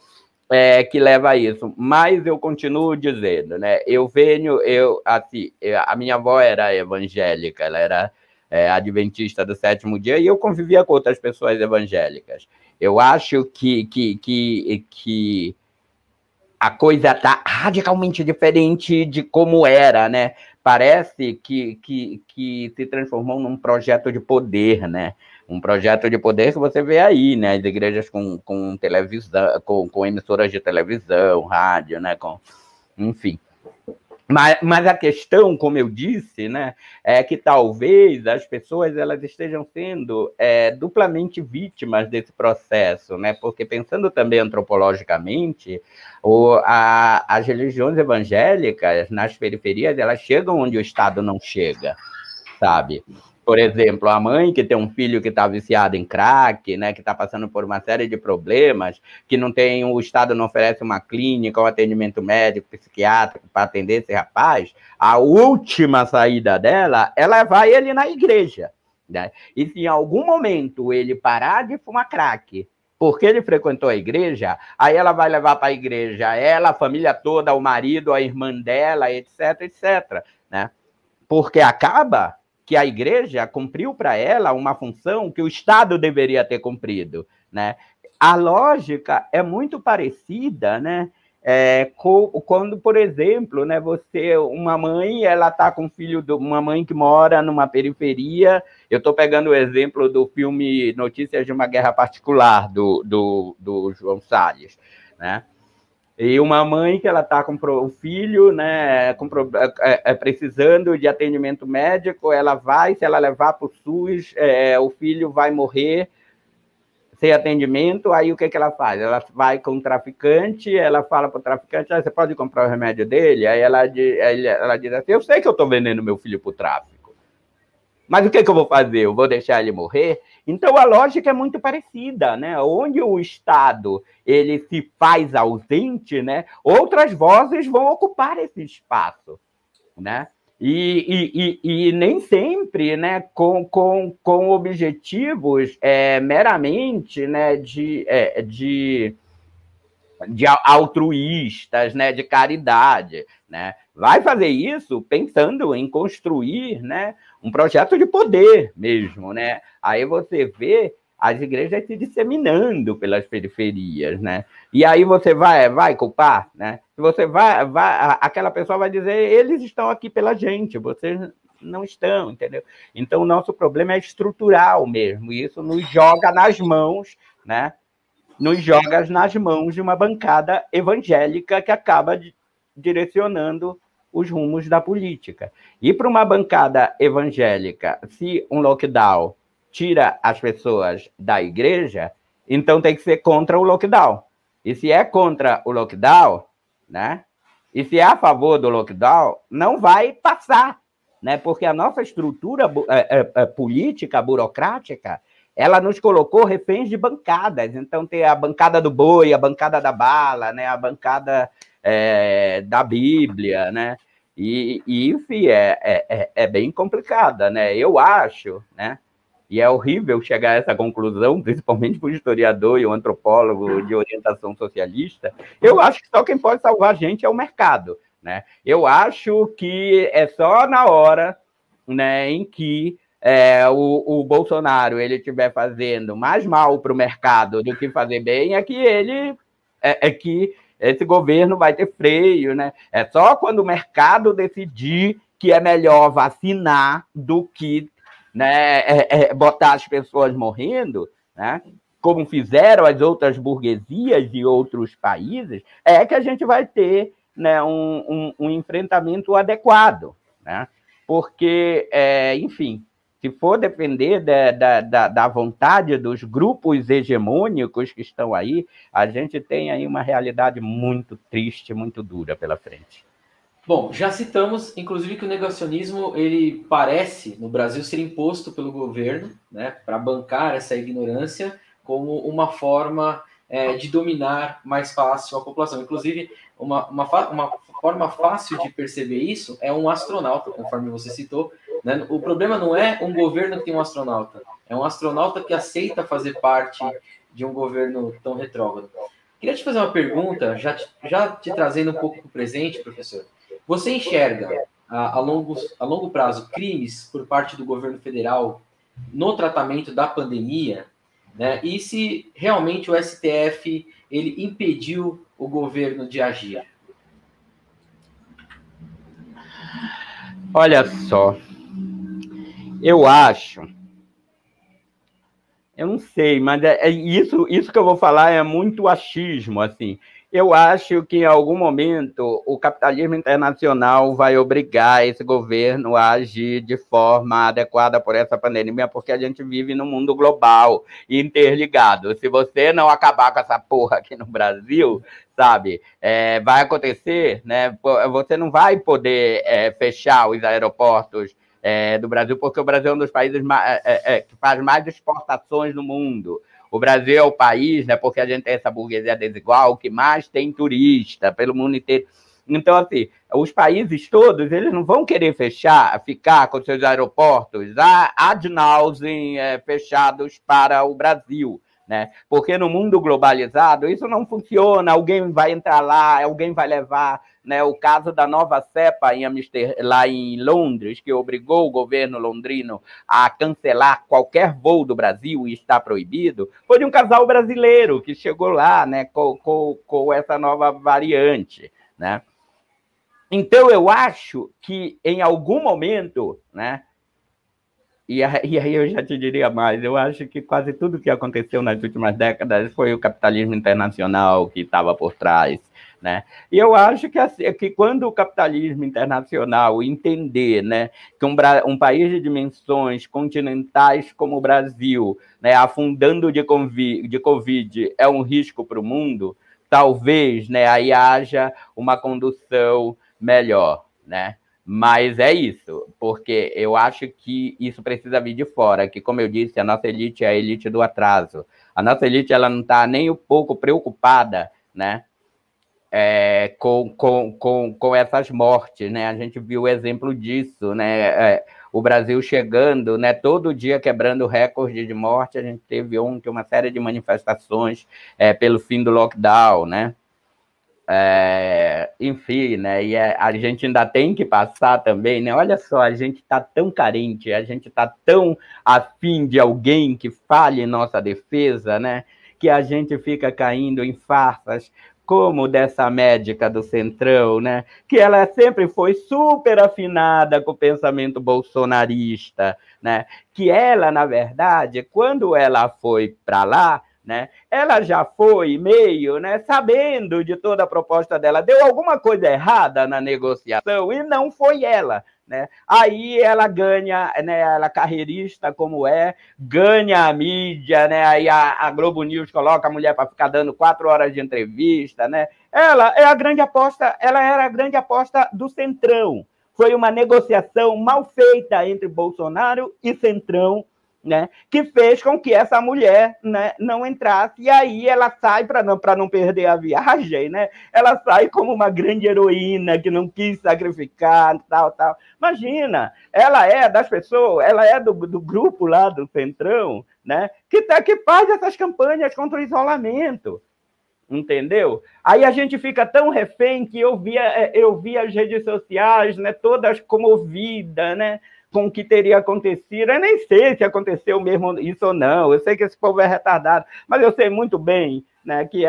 Que leva a isso. Mas eu continuo dizendo, né? A minha avó era evangélica, ela era adventista do sétimo dia, e eu convivia com outras pessoas evangélicas. Eu acho que a coisa está radicalmente diferente de como era, né? Parece que se transformou num projeto de poder, né? Um projeto de poder que você vê aí, né? As igrejas com televisão, com emissoras de televisão, rádio, né? Enfim. Mas a questão, como eu disse, né, é que talvez as pessoas elas estejam sendo duplamente vítimas desse processo, né? Porque pensando também antropologicamente, as religiões evangélicas nas periferias elas chegam onde o Estado não chega, sabe? Por exemplo, a mãe que tem um filho que está viciado em crack, né, que está passando por uma série de problemas, que não tem, o Estado não oferece uma clínica, um atendimento médico, psiquiátrico para atender esse rapaz, a última saída dela é levar ele na igreja, né? E se em algum momento ele parar de fumar crack, porque ele frequentou a igreja, aí ela vai levar para a igreja ela, a família toda, o marido, a irmã dela, etc, etc, né? Porque acaba que a igreja cumpriu para ela uma função que o Estado deveria ter cumprido, né? A lógica é muito parecida, né? Quando, por exemplo, né, uma mãe, ela está com uma mãe que mora numa periferia. Eu estou pegando o exemplo do filme Notícias de uma Guerra Particular, do João Salles, né? E uma mãe que ela está com o filho, né, precisando de atendimento médico, ela vai, se ela levar para o SUS, o filho vai morrer sem atendimento. Aí o que ela faz? Ela vai com o traficante, ela fala para o traficante: você pode comprar o remédio dele? Aí ela diz assim: eu sei que eu estou vendendo meu filho para o tráfico, mas o que eu vou fazer? Eu vou deixar ele morrer? Então, a lógica é muito parecida, né? Onde o Estado ele se faz ausente, né, outras vozes vão ocupar esse espaço, né? E nem sempre, né, com objetivos meramente, né, de altruístas, né, de caridade, né? Vai fazer isso pensando em construir, né, um projeto de poder mesmo, né? Aí você vê as igrejas se disseminando pelas periferias, né? E aí você vai culpar, né? Se você aquela pessoa vai dizer: eles estão aqui pela gente, vocês não estão, entendeu? Então o nosso problema é estrutural mesmo, e isso nos joga nas mãos, né? Nos joga nas mãos de uma bancada evangélica que acaba direcionando os rumos da política. E para uma bancada evangélica, se um lockdown tira as pessoas da igreja, então tem que ser contra o lockdown. E se é contra o lockdown, né? E se é a favor do lockdown, não vai passar, né? Porque a nossa estrutura política, burocrática, ela nos colocou reféns de bancadas. Então tem a bancada do boi, a bancada da bala, né? A bancada da Bíblia, né? Enfim, é bem complicada, né? Eu acho, né? E é horrível chegar a essa conclusão, principalmente para o historiador e o antropólogo de orientação socialista. Eu acho que só quem pode salvar a gente é o mercado, né? Eu acho que é só na hora, né, em que o Bolsonaro ele estiver fazendo mais mal para o mercado do que fazer bem, é que esse governo vai ter freio, né? É só quando o mercado decidir que é melhor vacinar do que, né, botar as pessoas morrendo, né, como fizeram as outras burguesias de outros países, é que a gente vai ter, né, um enfrentamento adequado, né? Porque, enfim, se for depender da vontade dos grupos hegemônicos que estão aí, a gente tem aí uma realidade muito triste, muito dura pela frente. Bom, já citamos, inclusive, que o negacionismo ele parece, no Brasil, ser imposto pelo governo, né, para bancar essa ignorância como uma forma de dominar mais fácil a população. Inclusive, uma forma fácil de perceber isso é um astronauta, conforme você citou, né? O problema não é um governo que tem um astronauta, é um astronauta que aceita fazer parte de um governo tão retrógrado. Queria te fazer uma pergunta, já te trazendo um pouco para o presente, professor. Você enxerga a longo prazo crimes por parte do governo federal no tratamento da pandemia, né? E se realmente o STF ele impediu o governo de agir? Olha só, eu acho, eu não sei, mas isso que eu vou falar é muito achismo, assim. Eu acho que em algum momento o capitalismo internacional vai obrigar esse governo a agir de forma adequada por essa pandemia, porque a gente vive num mundo global e interligado. Se você não acabar com essa porra aqui no Brasil, sabe, vai acontecer, né? Você não vai poder fechar os aeroportos do Brasil, porque o Brasil é um dos países que faz mais exportações no mundo. O Brasil é o país, né, porque a gente tem essa burguesia desigual, que mais tem turista pelo mundo inteiro. Então, assim, os países todos, eles não vão querer ficar com seus aeroportos ad nauseam fechados para o Brasil, né? Porque no mundo globalizado isso não funciona, alguém vai entrar lá, alguém vai levar, né? O caso da nova cepa lá em Londres, que obrigou o governo londrino a cancelar qualquer voo do Brasil e está proibido, foi de um casal brasileiro que chegou lá, né, com essa nova variante, né? Então eu acho que em algum momento, né, e aí eu já te diria mais, eu acho que quase tudo que aconteceu nas últimas décadas foi o capitalismo internacional que estava por trás, né? E eu acho que quando o capitalismo internacional entender, né, que um país de dimensões continentais como o Brasil, né, afundando de Covid é um risco para o mundo, talvez, né, aí haja uma condução melhor, né? Mas é isso, porque eu acho que isso precisa vir de fora, que, como eu disse, a nossa elite é a elite do atraso. A nossa elite ela não está nem um pouco preocupada, né, com essas mortes, né? A gente viu o exemplo disso, né? O Brasil chegando, né, todo dia quebrando recorde de morte. A gente teve ontem uma série de manifestações pelo fim do lockdown, né? Enfim, né? E a gente ainda tem que passar também, né? Olha só, a gente está tão carente, a gente está tão afim de alguém que fale em nossa defesa, né? Que a gente fica caindo em farsas como dessa médica do Centrão, né? Que ela sempre foi super afinada com o pensamento bolsonarista, né? Que ela, na verdade, quando ela foi para lá, né, ela já foi meio, né, sabendo de toda a proposta dela, deu alguma coisa errada na negociação e não foi ela, né? Aí ela ganha, né, ela carreirista como ganha a mídia, né? Aí a Globo News coloca a mulher para ficar dando 4 horas de entrevista, né? Ela é a grande aposta, ela era a grande aposta do Centrão. Foi uma negociação mal feita entre Bolsonaro e Centrão, né, que fez com que essa mulher, né, não entrasse, e aí ela sai, para não perder a viagem, né, ela sai como uma grande heroína que não quis sacrificar, tal. Imagina, ela é das pessoas, ela é do grupo lá do Centrão, né, que faz essas campanhas contra o isolamento, entendeu? Aí a gente fica tão refém que eu via as redes sociais, né, todas comovidas, né, com o que teria acontecido. Eu nem sei se aconteceu mesmo isso ou não. Eu sei que esse povo é retardado, mas eu sei muito bem, né, que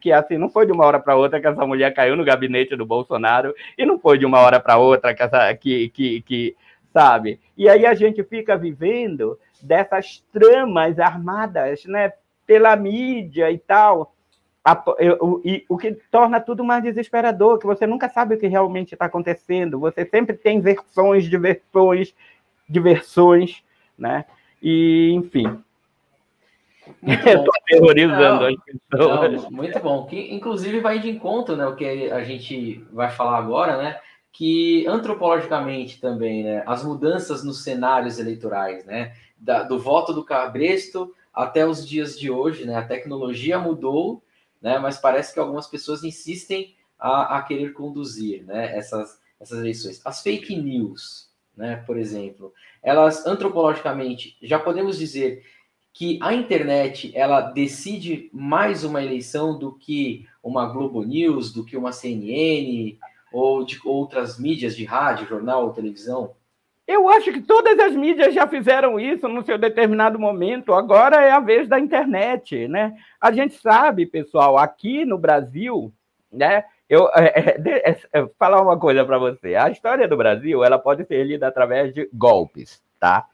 assim, não foi de uma hora para outra que essa mulher caiu no gabinete do Bolsonaro e não foi de uma hora para outra que sabe? E aí a gente fica vivendo dessas tramas armadas, né, pela mídia e tal. O que torna tudo mais desesperador, que você nunca sabe o que realmente está acontecendo, você sempre tem versões de versões, né? E, enfim. Estou aterrorizando as pessoas. Não, muito bom. Que, inclusive, vai de encontro, né, o que a gente vai falar agora, né? Que antropologicamente também, né? As mudanças nos cenários eleitorais, né? Do voto do Cabresto até os dias de hoje, né? A tecnologia mudou, né? Mas parece que algumas pessoas insistem a querer conduzir, né, essas eleições. As fake news, né, por exemplo, elas antropologicamente já podemos dizer que a internet ela decide mais uma eleição do que uma Globo News, do que uma CNN ou de outras mídias de rádio, jornal ou televisão? Eu acho que todas as mídias já fizeram isso no seu determinado momento. Agora é a vez da internet, né? A gente sabe, pessoal, aqui no Brasil, né? Falar uma coisa para você. A história do Brasil, ela pode ser lida através de golpes, tá?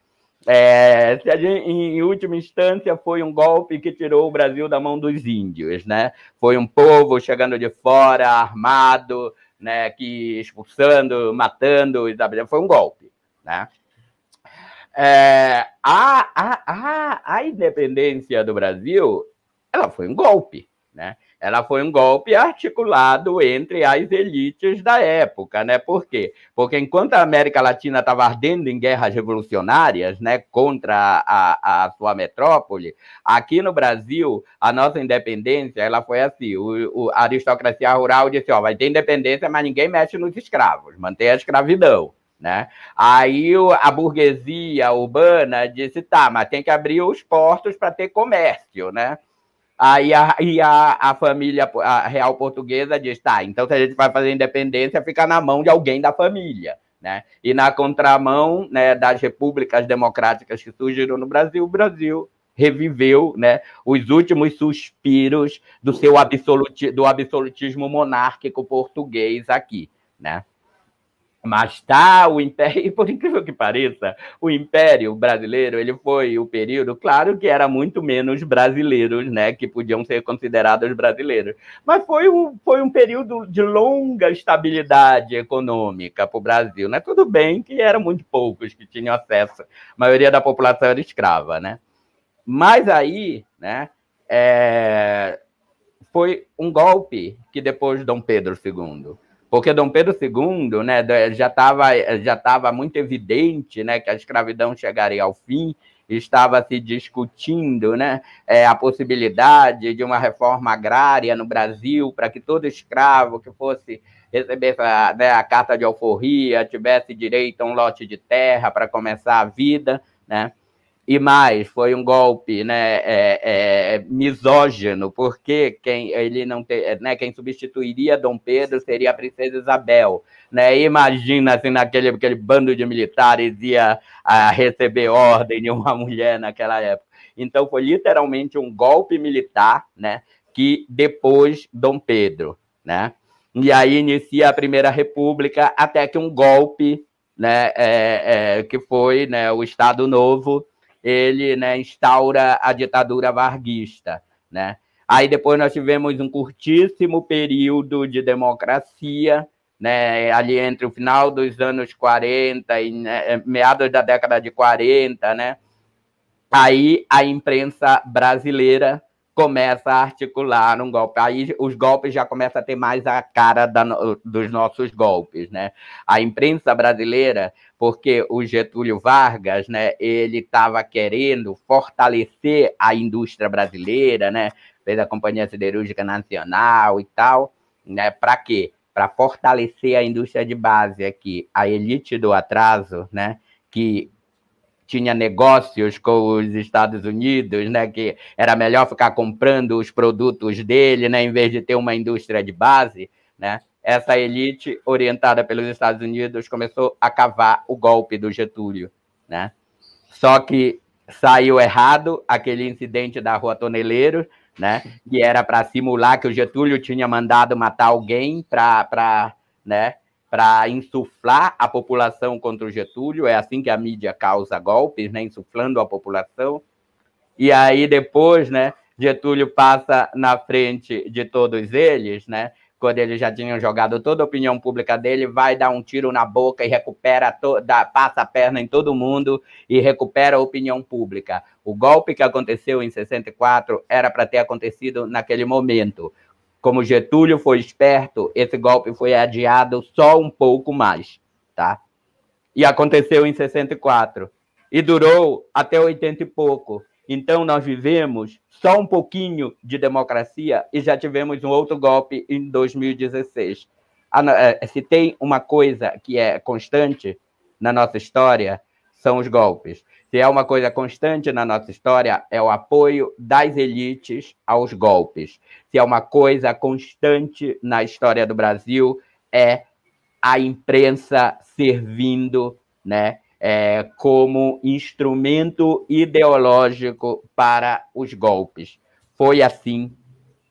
Em última instância, foi um golpe que tirou o Brasil da mão dos índios, né? Foi um povo chegando de fora, armado, né? Que expulsando, matando, foi um golpe. Né? A independência do Brasil, ela foi um golpe, né? ela foi um golpe articulado entre as elites da época, né? Por quê? Porque enquanto a América Latina estava ardendo em guerras revolucionárias, né, contra a sua metrópole, aqui no Brasil, a nossa independência, ela foi assim, a aristocracia rural disse, ó, vai ter independência, mas ninguém mexe nos escravos, mantém a escravidão, né? Aí a burguesia urbana disse, tá, mas tem que abrir os portos para ter comércio, né? Aí a família a real portuguesa diz, tá, então se a gente vai fazer independência, fica na mão de alguém da família, né? E na contramão, né, das repúblicas democráticas que surgiram no Brasil, o Brasil reviveu, né, os últimos suspiros do seu do absolutismo monárquico português aqui, né? Mas tá, o Império, e por incrível que pareça, o Império brasileiro, ele foi o período, claro que era muito menos brasileiros, né, que podiam ser considerados brasileiros, mas foi um período de longa estabilidade econômica para o Brasil, né? Tudo bem que eram muito poucos que tinham acesso, a maioria da população era escrava, né? Mas aí, né, foi um golpe que depois Dom Pedro II, porque Dom Pedro II, né, já estava muito evidente, né, que a escravidão chegaria ao fim, estava se discutindo, né, a possibilidade de uma reforma agrária no Brasil para que todo escravo que fosse receber, né, a carta de alforria tivesse direito a um lote de terra para começar a vida, né? E mais, foi um golpe, né, misógino, porque quem substituiria Dom Pedro seria a princesa Isabel. Né? Imagina assim, aquele bando de militares ia receber ordem de uma mulher naquela época. Então, foi literalmente um golpe militar, né, que depois Dom Pedro. Né? E aí inicia a Primeira República, até que um golpe, né, que foi, né, o Estado Novo, ele, né, instaura a ditadura varguista, né? Aí depois nós tivemos um curtíssimo período de democracia, né, ali entre o final dos anos 40 e, né, meados da década de 40, né? Aí a imprensa brasileira começa a articular um golpe. Aí os golpes já começam a ter mais a cara dos nossos golpes, né? A imprensa brasileira, porque o Getúlio Vargas, né, ele estava querendo fortalecer a indústria brasileira, né? Fez a Companhia Siderúrgica Nacional e tal, né? Para quê? Para fortalecer a indústria de base aqui, a elite do atraso, né? Que tinha negócios com os Estados Unidos, né, que era melhor ficar comprando os produtos dele, né, em vez de ter uma indústria de base, né? Essa elite, orientada pelos Estados Unidos, começou a cavar o golpe do Getúlio, né? Só que saiu errado aquele incidente da Rua Toneleiro, né, que era para simular que o Getúlio tinha mandado matar alguém para, né, para insuflar a população contra o Getúlio. É assim que a mídia causa golpes, né, insuflando a população. E aí depois, né, Getúlio passa na frente de todos eles, né, quando eles já tinham jogado toda a opinião pública dele, vai dar um tiro na boca e recupera passa a perna em todo mundo e recupera a opinião pública. O golpe que aconteceu em 64 era para ter acontecido naquele momento. Como Getúlio foi esperto, esse golpe foi adiado só um pouco mais, tá? E aconteceu em 64. E durou até 80 e pouco. Então, nós vivemos só um pouquinho de democracia e já tivemos um outro golpe em 2016. Se tem uma coisa que é constante na nossa história, são os golpes. Se é uma coisa constante na nossa história, é o apoio das elites aos golpes. Se é uma coisa constante na história do Brasil, é a imprensa servindo, né, como instrumento ideológico para os golpes. Foi assim,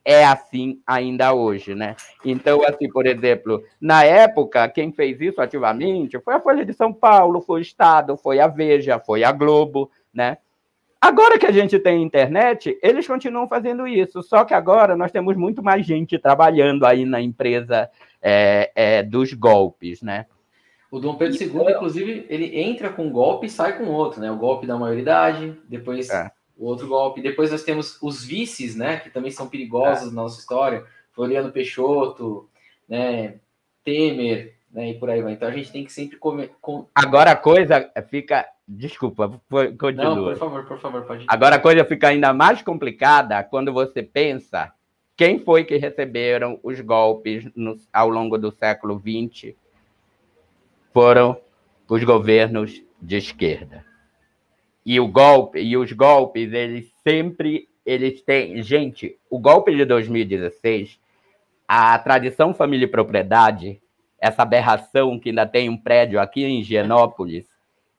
é assim ainda hoje, né? Então, assim, por exemplo, na época, quem fez isso ativamente foi a Folha de São Paulo, foi o Estado, foi a Veja, foi a Globo, né? Agora que a gente tem internet, eles continuam fazendo isso, só que agora nós temos muito mais gente trabalhando aí na empresa dos golpes, né? O Dom Pedro II, inclusive, ele entra com um golpe e sai com outro, né? O golpe da maioridade, depois o outro golpe. Depois nós temos os vices, né, que também são perigosos na nossa história, Floriano Peixoto, né, Temer, né, e por aí vai. Então a gente tem que sempre Agora a coisa fica... Desculpa, continua. Não, por favor, pode. Agora a coisa fica ainda mais complicada quando você pensa quem foi que receberam os golpes ao longo do século XX. Foram os governos de esquerda. E os golpes, eles têm... Gente, o golpe de 2016, a tradição família e propriedade, essa aberração que ainda tem um prédio aqui em Higienópolis,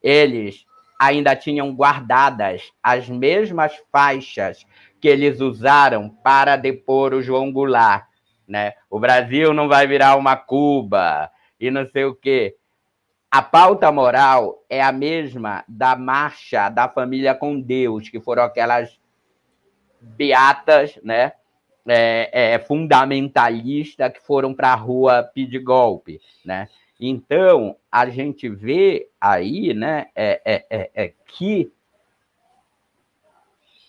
eles ainda tinham guardadas as mesmas faixas que eles usaram para depor o João Goulart, né? O Brasil não vai virar uma Cuba e não sei o quê. A pauta moral é a mesma da marcha da família com Deus, que foram aquelas beatas, né? Fundamentalistas que foram para a rua pedir golpe, né? Então, a gente vê aí, né, que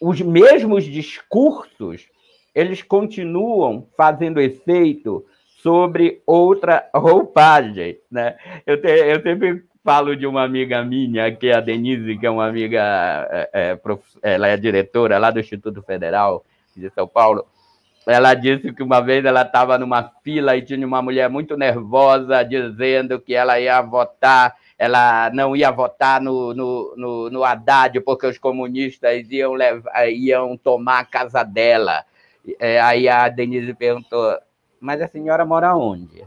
os mesmos discursos, eles continuam fazendo efeito sobre outra roupagem, né? Eu sempre falo de uma amiga minha, que é a Denise, que é uma amiga, ela é diretora lá do Instituto Federal de São Paulo. Ela disse que uma vez ela estava numa fila e tinha uma mulher muito nervosa dizendo que ela ia votar, ela não ia votar no Haddad porque os comunistas iam tomar a casa dela. Aí a Denise perguntou, mas a senhora mora onde?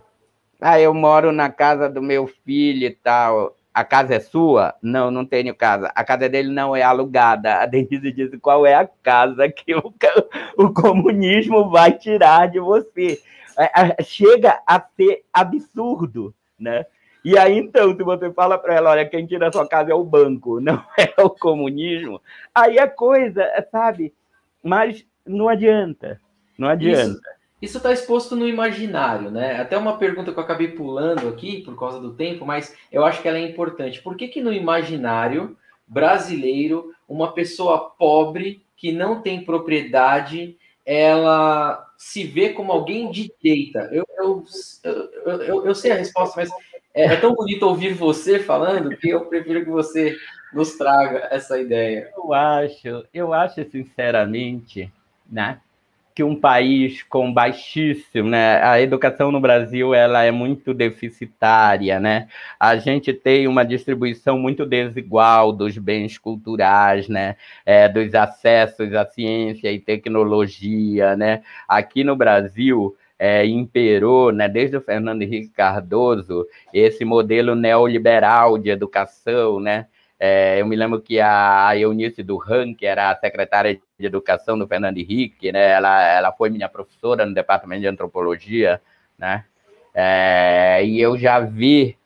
Eu moro na casa do meu filho e tal. A casa é sua? Não, não tenho casa. A casa dele não é alugada. A Denise disse, qual é a casa que o comunismo vai tirar de você? Chega a ser absurdo, né? E aí, então, se você fala para ela, olha, quem tira a sua casa é o banco, não é o comunismo, aí a coisa, sabe? Mas não adianta, não adianta. Isso está exposto no imaginário, né? Até uma pergunta que eu acabei pulando aqui por causa do tempo, mas eu acho que ela é importante. Por que no imaginário brasileiro, uma pessoa pobre que não tem propriedade, ela se vê como alguém de direita? Eu sei a resposta, mas é tão bonito ouvir você falando que eu prefiro que você nos traga essa ideia. Eu acho sinceramente, né, que um país com baixíssimo, né? A educação no Brasil ela é muito deficitária, né? A gente tem uma distribuição muito desigual dos bens culturais, né? Dos acessos à ciência e tecnologia, né? Aqui no Brasil imperou, né? Desde o Fernando Henrique Cardoso, esse modelo neoliberal de educação, né? Eu me lembro que a Eunice Durran, que era a secretária de Educação do Fernando Henrique, né? Ela foi minha professora no departamento de antropologia, né? E eu já vi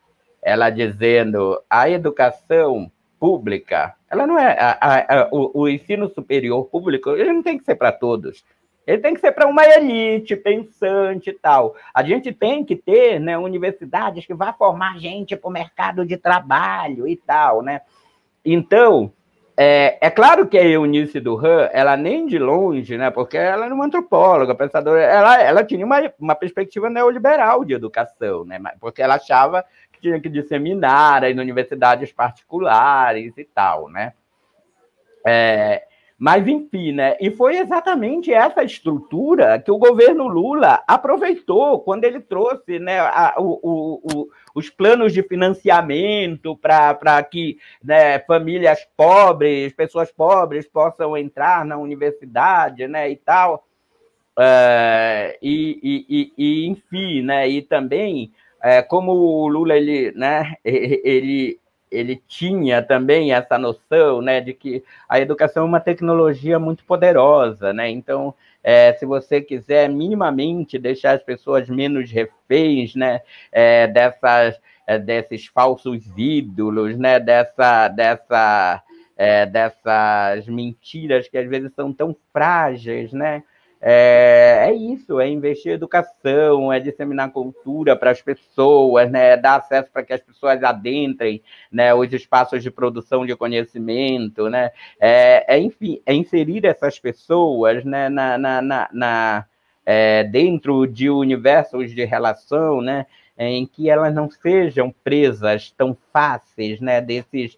ela dizendo a educação pública, ela não é o ensino superior público, ele não tem que ser para todos. Ele tem que ser para uma elite pensante e tal. A gente tem que ter, né, universidades que vão formar gente para o mercado de trabalho e tal, né? Então, é claro que a Eunice Durran, ela nem de longe, né, porque ela era uma antropóloga, pensadora, ela tinha uma perspectiva neoliberal de educação, né, porque ela achava que tinha que disseminar em universidades particulares e tal, né. Mas, enfim, né? E foi exatamente essa estrutura que o governo Lula aproveitou quando ele trouxe, né, os planos de financiamento para que, né, famílias pobres, pessoas pobres possam entrar na universidade, né, e tal. Enfim, né? E também, como o Lula ele tinha também essa noção, né, de que a educação é uma tecnologia muito poderosa, né? Então, se você quiser minimamente deixar as pessoas menos reféns, né, desses falsos ídolos, né, dessas mentiras que às vezes são tão frágeis, né? é isso, é investir em educação, é disseminar cultura para as pessoas, né, é dar acesso para que as pessoas adentrem, né, os espaços de produção de conhecimento, né, enfim, é inserir essas pessoas, né, dentro de universos de relação, né, em que elas não sejam presas tão fáceis, né, desses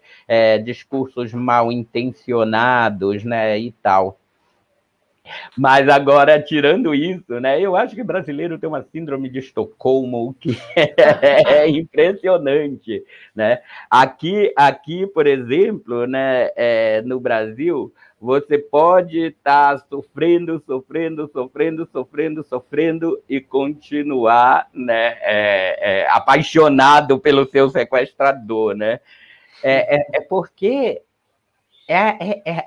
discursos mal intencionados, né, e tal. Mas agora, tirando isso, né, eu acho que o brasileiro tem uma síndrome de Estocolmo que é impressionante, né? Aqui, por exemplo, né, no Brasil, você pode estar sofrendo e continuar, né, apaixonado pelo seu sequestrador, né? Porque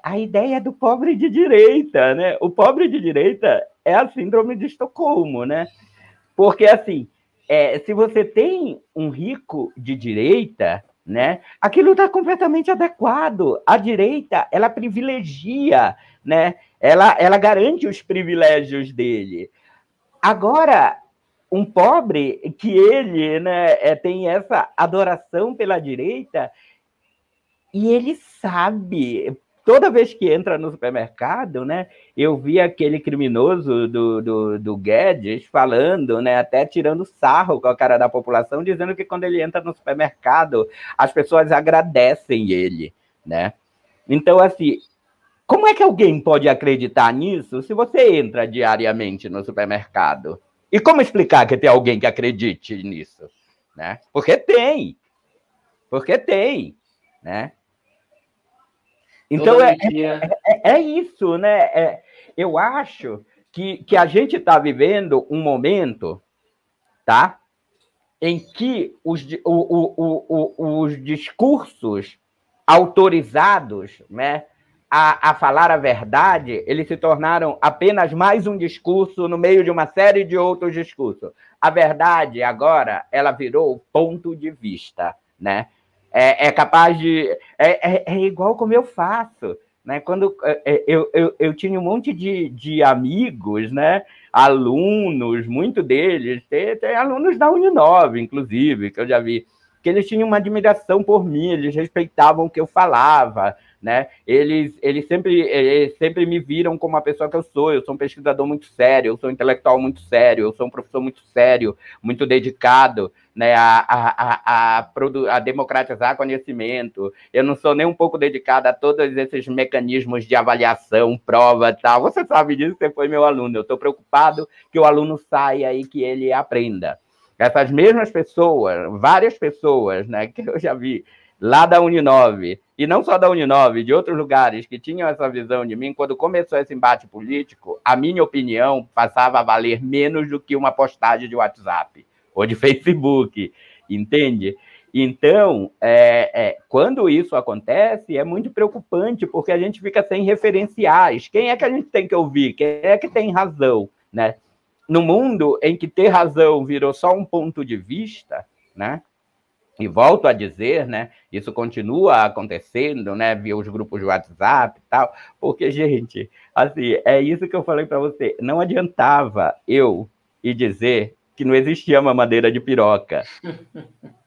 a ideia do pobre de direita, né? O pobre de direita é a síndrome de Estocolmo, né? Porque, assim, se você tem um rico de direita, né? Aquilo está completamente adequado. A direita, ela privilegia, né? Ela garante os privilégios dele. Agora, um pobre que ele, né, tem essa adoração pela direita, e ele sabe, toda vez que entra no supermercado, né? Eu vi aquele criminoso do Guedes falando, né? Até tirando sarro com a cara da população, dizendo que quando ele entra no supermercado, as pessoas agradecem ele, né? Então, assim, como é que alguém pode acreditar nisso se você entra diariamente no supermercado? E como explicar que tem alguém que acredite nisso, né? Porque tem, né? Então, é isso, né? Eu acho que a gente está vivendo um momento, tá? Em que os discursos autorizados, né, a falar a verdade, eles se tornaram apenas mais um discurso no meio de uma série de outros discursos. A verdade, agora, ela virou ponto de vista, né? É capaz de... É igual como eu faço, né? Quando eu tinha um monte de amigos, né? Alunos, muito deles, tem alunos da Uninove, inclusive, que eu já vi, que eles tinham uma admiração por mim, eles respeitavam o que eu falava, né? Eles sempre me viram como a pessoa que eu sou um pesquisador muito sério, eu sou um intelectual muito sério, eu sou um professor muito sério, muito dedicado, né, a democratizar conhecimento. Eu não sou nem um pouco dedicado a todos esses mecanismos de avaliação, prova e tal. Você sabe disso, você foi meu aluno. Eu estou preocupado que o aluno saia e que ele aprenda. Essas mesmas pessoas, várias pessoas, né, que eu já vi lá da Uninove, e não só da Uninove, de outros lugares que tinham essa visão de mim, quando começou esse embate político, a minha opinião passava a valer menos do que uma postagem de WhatsApp ou de Facebook, entende? Então, quando isso acontece, é muito preocupante, porque a gente fica sem referenciais. Quem é que a gente tem que ouvir? Quem é que tem razão, né? No mundo em que ter razão virou só um ponto de vista, né? E volto a dizer, né? Isso continua acontecendo, né? Via os grupos de WhatsApp e tal, porque, gente, assim, é isso que eu falei para você. Não adiantava eu ir dizer que não existia mamadeira de piroca,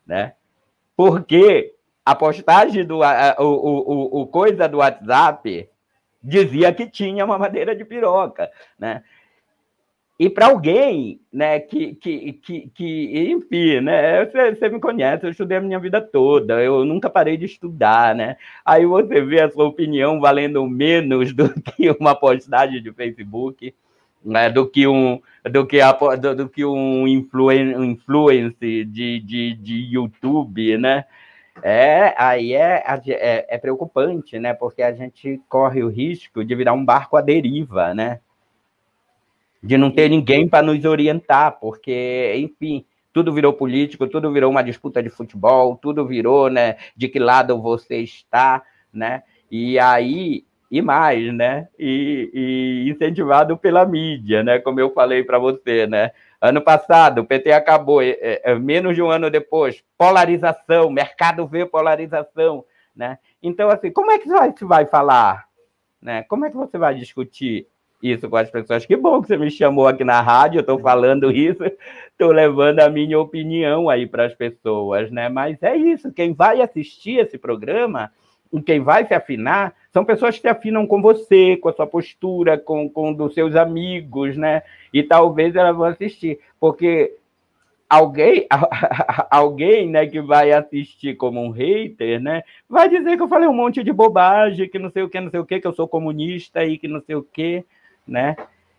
né? Porque a postagem o coisa do WhatsApp dizia que tinha mamadeira de piroca, né? E para alguém, né, enfim, né, você me conhece, eu estudei a minha vida toda, eu nunca parei de estudar, né? Aí você vê a sua opinião valendo menos do que uma postagem de Facebook, né, do que um influencer de YouTube, né? Aí é preocupante, né? Porque a gente corre o risco de virar um barco à deriva, né? De não ter ninguém para nos orientar, porque, enfim, tudo virou político, tudo virou uma disputa de futebol, tudo virou, né, de que lado você está, né? E aí, e mais, né? E incentivado pela mídia, né? Como eu falei para você, né? Ano passado, o PT acabou, menos de um ano depois, polarização, mercado vê polarização, né? Então, assim, como é que você vai falar? Né? Como é que você vai discutir? isso com as pessoas. Que bom que você me chamou aqui na rádio, eu estou falando isso, estou levando a minha opinião aí para as pessoas, né? Mas é isso, quem vai assistir esse programa, e quem vai se afinar, são pessoas que se afinam com você, com a sua postura, com dos seus amigos, né? E talvez elas vão assistir, porque alguém, né, que vai assistir como um hater, né, vai dizer que eu falei um monte de bobagem, que não sei o que, não sei o que eu sou comunista e que não sei o que, né?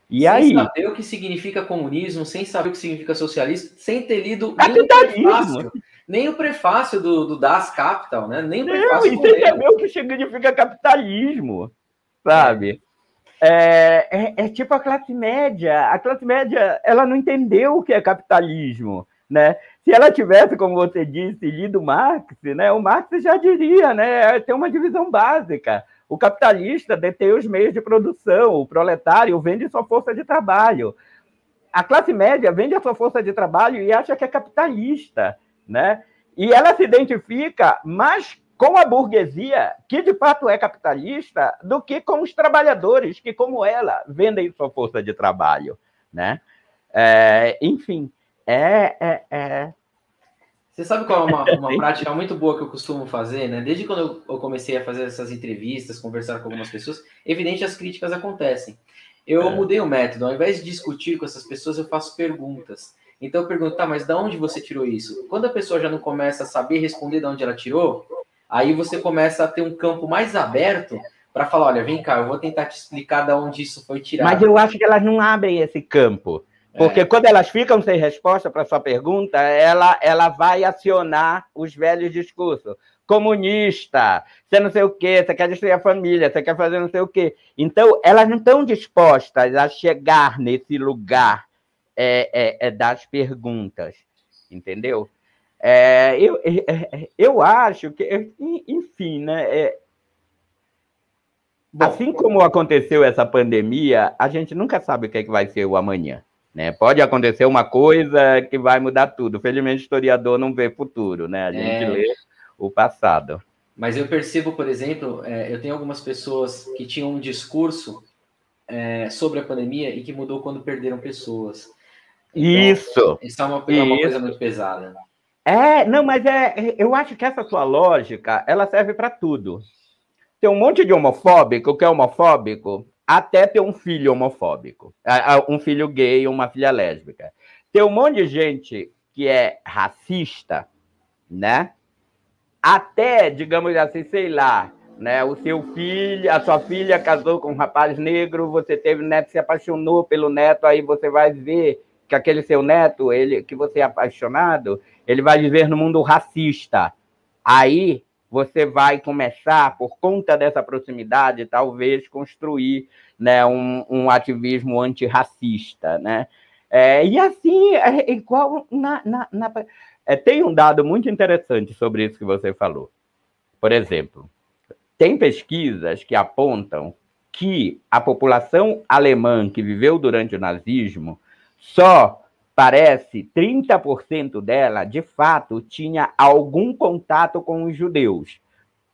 E sem aí? saber o que significa comunismo, sem saber o que significa socialismo, sem ter lido nem o prefácio do Das Kapital, né? Nem o prefácio. Não, e sem saber o que significa capitalismo, sabe? É tipo a classe média. A classe média, ela não entendeu o que é capitalismo, né? Se ela tivesse, como você disse, lido Marx, né? O Marx já diria, né? Tem uma divisão básica. O capitalista detém os meios de produção, o proletário vende sua força de trabalho. A classe média vende a sua força de trabalho e acha que é capitalista, né? E ela se identifica mais com a burguesia, que de fato é capitalista, do que com os trabalhadores, que, como ela, vendem sua força de trabalho, né? Enfim, Você sabe qual é uma prática muito boa que eu costumo fazer, né? Desde quando eu comecei a fazer essas entrevistas, conversar com algumas pessoas, evidente as críticas acontecem. Eu mudei o método, ao invés de discutir com essas pessoas, eu faço perguntas. Então eu pergunto, tá, mas de onde você tirou isso? Quando a pessoa já não começa a saber responder de onde ela tirou, aí você começa a ter um campo mais aberto para falar, olha, vem cá, eu vou tentar te explicar de onde isso foi tirado. Mas eu acho que elas não abrem esse campo. Porque quando elas ficam sem resposta para a sua pergunta, ela vai acionar os velhos discursos. Comunista, você não sei o quê, você quer destruir a família, você quer fazer não sei o quê. Então, elas não estão dispostas a chegar nesse lugar das perguntas, entendeu? Eu acho que, enfim, né? Assim como aconteceu essa pandemia, a gente nunca sabe o que vai ser o amanhã. Né? Pode acontecer uma coisa que vai mudar tudo. Felizmente, o historiador não vê futuro, né? A gente lê o passado. Mas eu percebo, por exemplo, eu tenho algumas pessoas que tinham um discurso sobre a pandemia e que mudou quando perderam pessoas. Então, isso é uma coisa muito pesada. Não, mas eu acho que essa sua lógica, ela serve para tudo. Tem um monte de homofóbico que é homofóbico até ter um filho homofóbico, um filho gay, uma filha lésbica. Tem um monte de gente que é racista, né? Até, digamos assim, sei lá, né? O seu filho, a sua filha casou com um rapaz negro, você teve neto, se apaixonou pelo neto, aí você vai ver que aquele seu neto, ele, que você é apaixonado, ele vai viver no mundo racista. Aí você vai começar, por conta dessa proximidade, talvez construir, né, um ativismo antirracista, né? E assim, igual tem um dado muito interessante sobre isso que você falou. Por exemplo, tem pesquisas que apontam que a população alemã que viveu durante o nazismo só parece 30% dela, de fato, tinha algum contato com os judeus.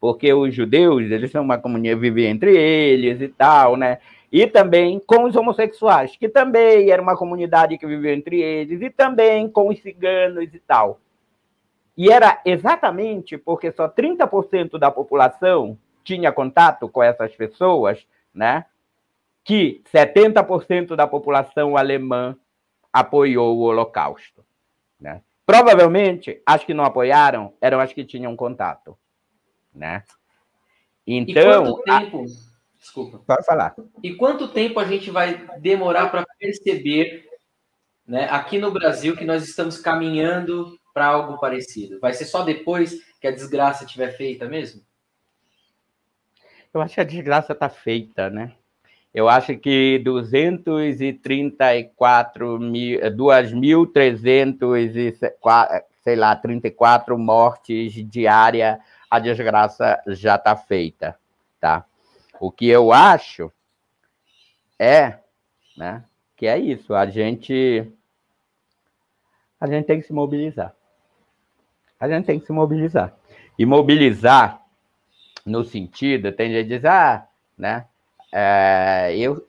Porque os judeus, eles são uma comunidade, vivem entre eles e tal, né? E também com os homossexuais, que também era uma comunidade que vivia entre eles, e também com os ciganos e tal. E era exatamente porque só 30% da população tinha contato com essas pessoas, né? Que 70% da população alemã apoiou o Holocausto. Né? Provavelmente, as que não apoiaram eram as que tinham contato. Né? Então, e quanto tempo... Desculpa. Pode falar. E quanto tempo a gente vai demorar para perceber, né, aqui no Brasil, que nós estamos caminhando para algo parecido? Vai ser só depois que a desgraça estiver feita mesmo? Eu acho que a desgraça está feita, né? Eu acho que 2.334 mortes diárias, a desgraça já está feita, tá? O que eu acho né, que é isso, a gente tem que se mobilizar. A gente tem que se mobilizar. E mobilizar no sentido, tem gente que diz, né? eu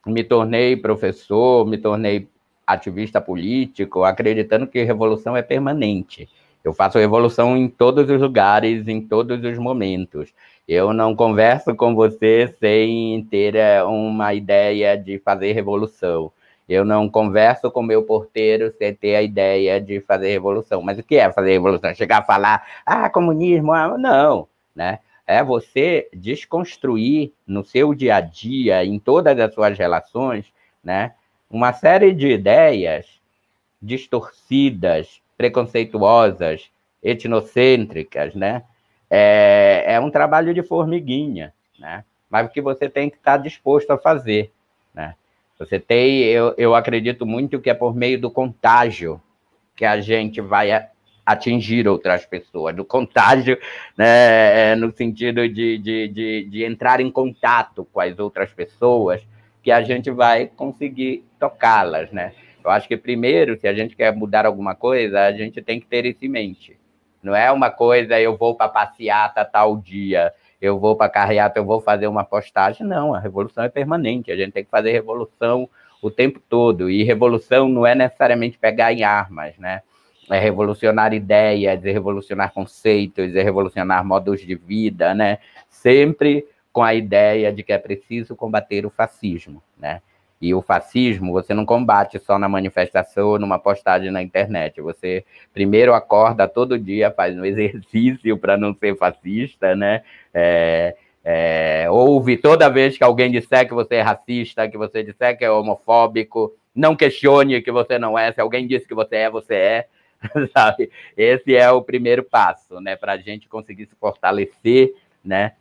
me tornei professor, me tornei ativista político, acreditando que revolução é permanente. Eu faço revolução em todos os lugares, em todos os momentos. Eu não converso com você sem ter uma ideia de fazer revolução. Eu não converso com meu porteiro sem ter a ideia de fazer revolução. Mas o que é fazer revolução? Chegar a falar, comunismo, não, né? É você desconstruir no seu dia a dia, em todas as suas relações, né, uma série de ideias distorcidas, preconceituosas, etnocêntricas, né? É um trabalho de formiguinha, né? Mas o que você tem que estar disposto a fazer, né? Eu acredito muito que é por meio do contágio que a gente vai atingir outras pessoas, do contágio, né, no sentido de entrar em contato com as outras pessoas, que a gente vai conseguir tocá-las, né? Eu acho que primeiro, se a gente quer mudar alguma coisa, a gente tem que ter isso em mente. Não é uma coisa, eu vou para passeata tal dia, eu vou para carreata, eu vou fazer uma postagem. Não, a revolução é permanente, a gente tem que fazer revolução o tempo todo, e revolução não é necessariamente pegar em armas, né? É revolucionar ideias, é revolucionar conceitos, é revolucionar modos de vida, né? Sempre com a ideia de que é preciso combater o fascismo, né? E o fascismo você não combate só na manifestação ou numa postagem na internet. Você primeiro acorda todo dia, faz um exercício para não ser fascista, né? Ouve toda vez que alguém disser que você é racista, que você disser que é homofóbico, não questione que você não é. Se alguém disse que você é, sabe? Esse é o primeiro passo, né? Para a gente conseguir se fortalecer, né?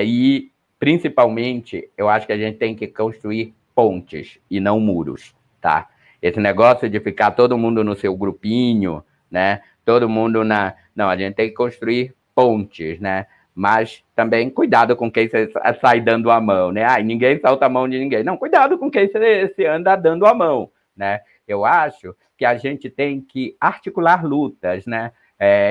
E principalmente, eu acho que a gente tem que construir pontes e não muros, tá? Esse negócio de ficar todo mundo no seu grupinho, né? Todo mundo na... Não, a gente tem que construir pontes, né? Mas também cuidado com quem você sai dando a mão, né? Ninguém solta a mão de ninguém. Não, cuidado com quem você anda dando a mão, né? Eu acho que a gente tem que articular lutas, né?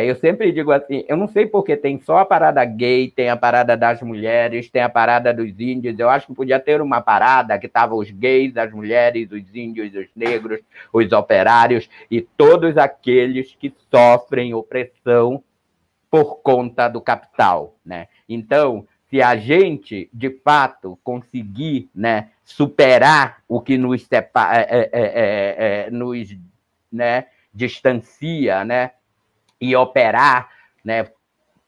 Eu sempre digo assim, eu não sei porque tem só a parada gay, tem a parada das mulheres, tem a parada dos índios. Eu acho que podia ter uma parada que tava os gays, as mulheres, os índios, os negros, os operários e todos aqueles que sofrem opressão por conta do capital, né? Então, se a gente, de fato, conseguir, né, superar o que nos né, distancia, né, e operar, né,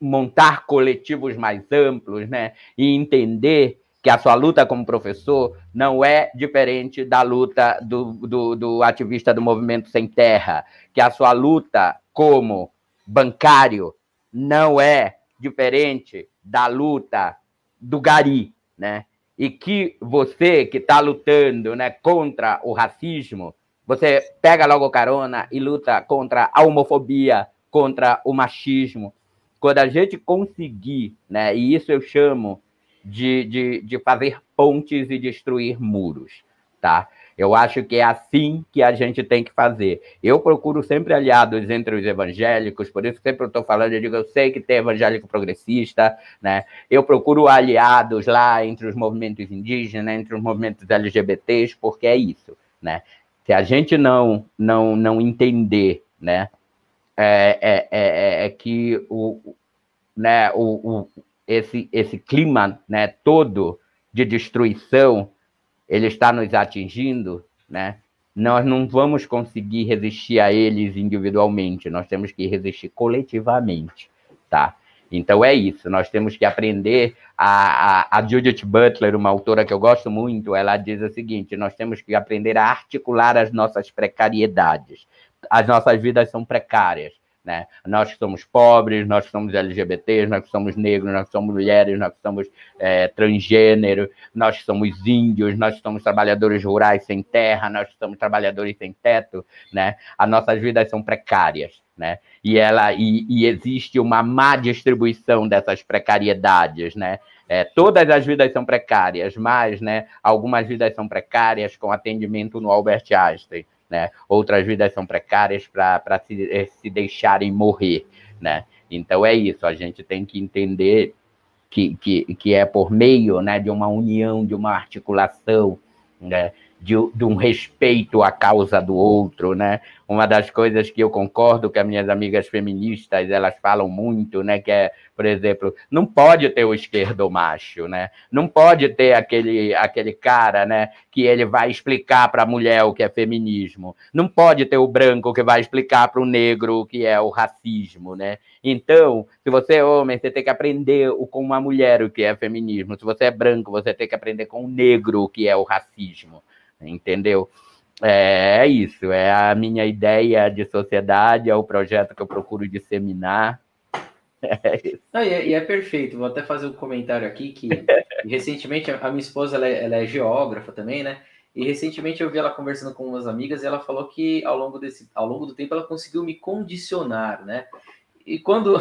montar coletivos mais amplos, né, e entender que a sua luta como professor não é diferente da luta do ativista do Movimento Sem Terra, que a sua luta como bancário não é diferente da luta do gari, né? E que você que está lutando, né, contra o racismo, você pega logo carona e luta contra a homofobia, contra o machismo. Quando a gente conseguir, né, e isso eu chamo de fazer pontes e destruir muros, tá? Eu acho que é assim que a gente tem que fazer. Eu procuro sempre aliados entre os evangélicos, por isso que sempre eu estou falando, eu sei que tem evangélico progressista, né? Eu procuro aliados lá entre os movimentos indígenas, entre os movimentos LGBTs, porque é isso, né? Se a gente não entender, né, que né, esse clima, né, todo de destruição ele está nos atingindo, né, nós não vamos conseguir resistir a eles individualmente, nós temos que resistir coletivamente, tá? Então é isso, nós temos que aprender. A Judith Butler, uma autora que eu gosto muito, ela diz o seguinte: nós temos que aprender a articular as nossas precariedades. As nossas vidas são precárias, né? Nós que somos pobres, nós que somos LGBTs, nós que somos negros, nós que somos mulheres, nós que somos transgênero, nós que somos índios, nós que somos trabalhadores rurais sem terra, nós que somos trabalhadores sem teto, né? As nossas vidas são precárias, né? E existe uma má distribuição dessas precariedades, né? Todas as vidas são precárias, mas, né, algumas vidas são precárias com atendimento no Albert Einstein, né? Outras vidas são precárias para se deixarem morrer, né? Então é isso, a gente tem que entender que é por meio, né, de uma união, de uma articulação, né, de um respeito à causa do outro, né? Uma das coisas que eu concordo que as minhas amigas feministas elas falam muito, né? Que é, por exemplo, não pode ter o esquerdomacho, né? Não pode ter aquele cara, né? Que ele vai explicar para a mulher o que é feminismo. Não pode ter o branco que vai explicar para o negro o que é o racismo, né? Então, se você é homem, você tem que aprender com uma mulher o que é feminismo. Se você é branco, você tem que aprender com o negro o que é o racismo. Entendeu? É isso, é a minha ideia de sociedade, é o projeto que eu procuro disseminar. E é perfeito, vou até fazer um comentário aqui que recentemente a minha esposa ela é geógrafa também, né? E recentemente eu vi ela conversando com umas amigas e ela falou que ao longo do tempo ela conseguiu me condicionar, né? E quando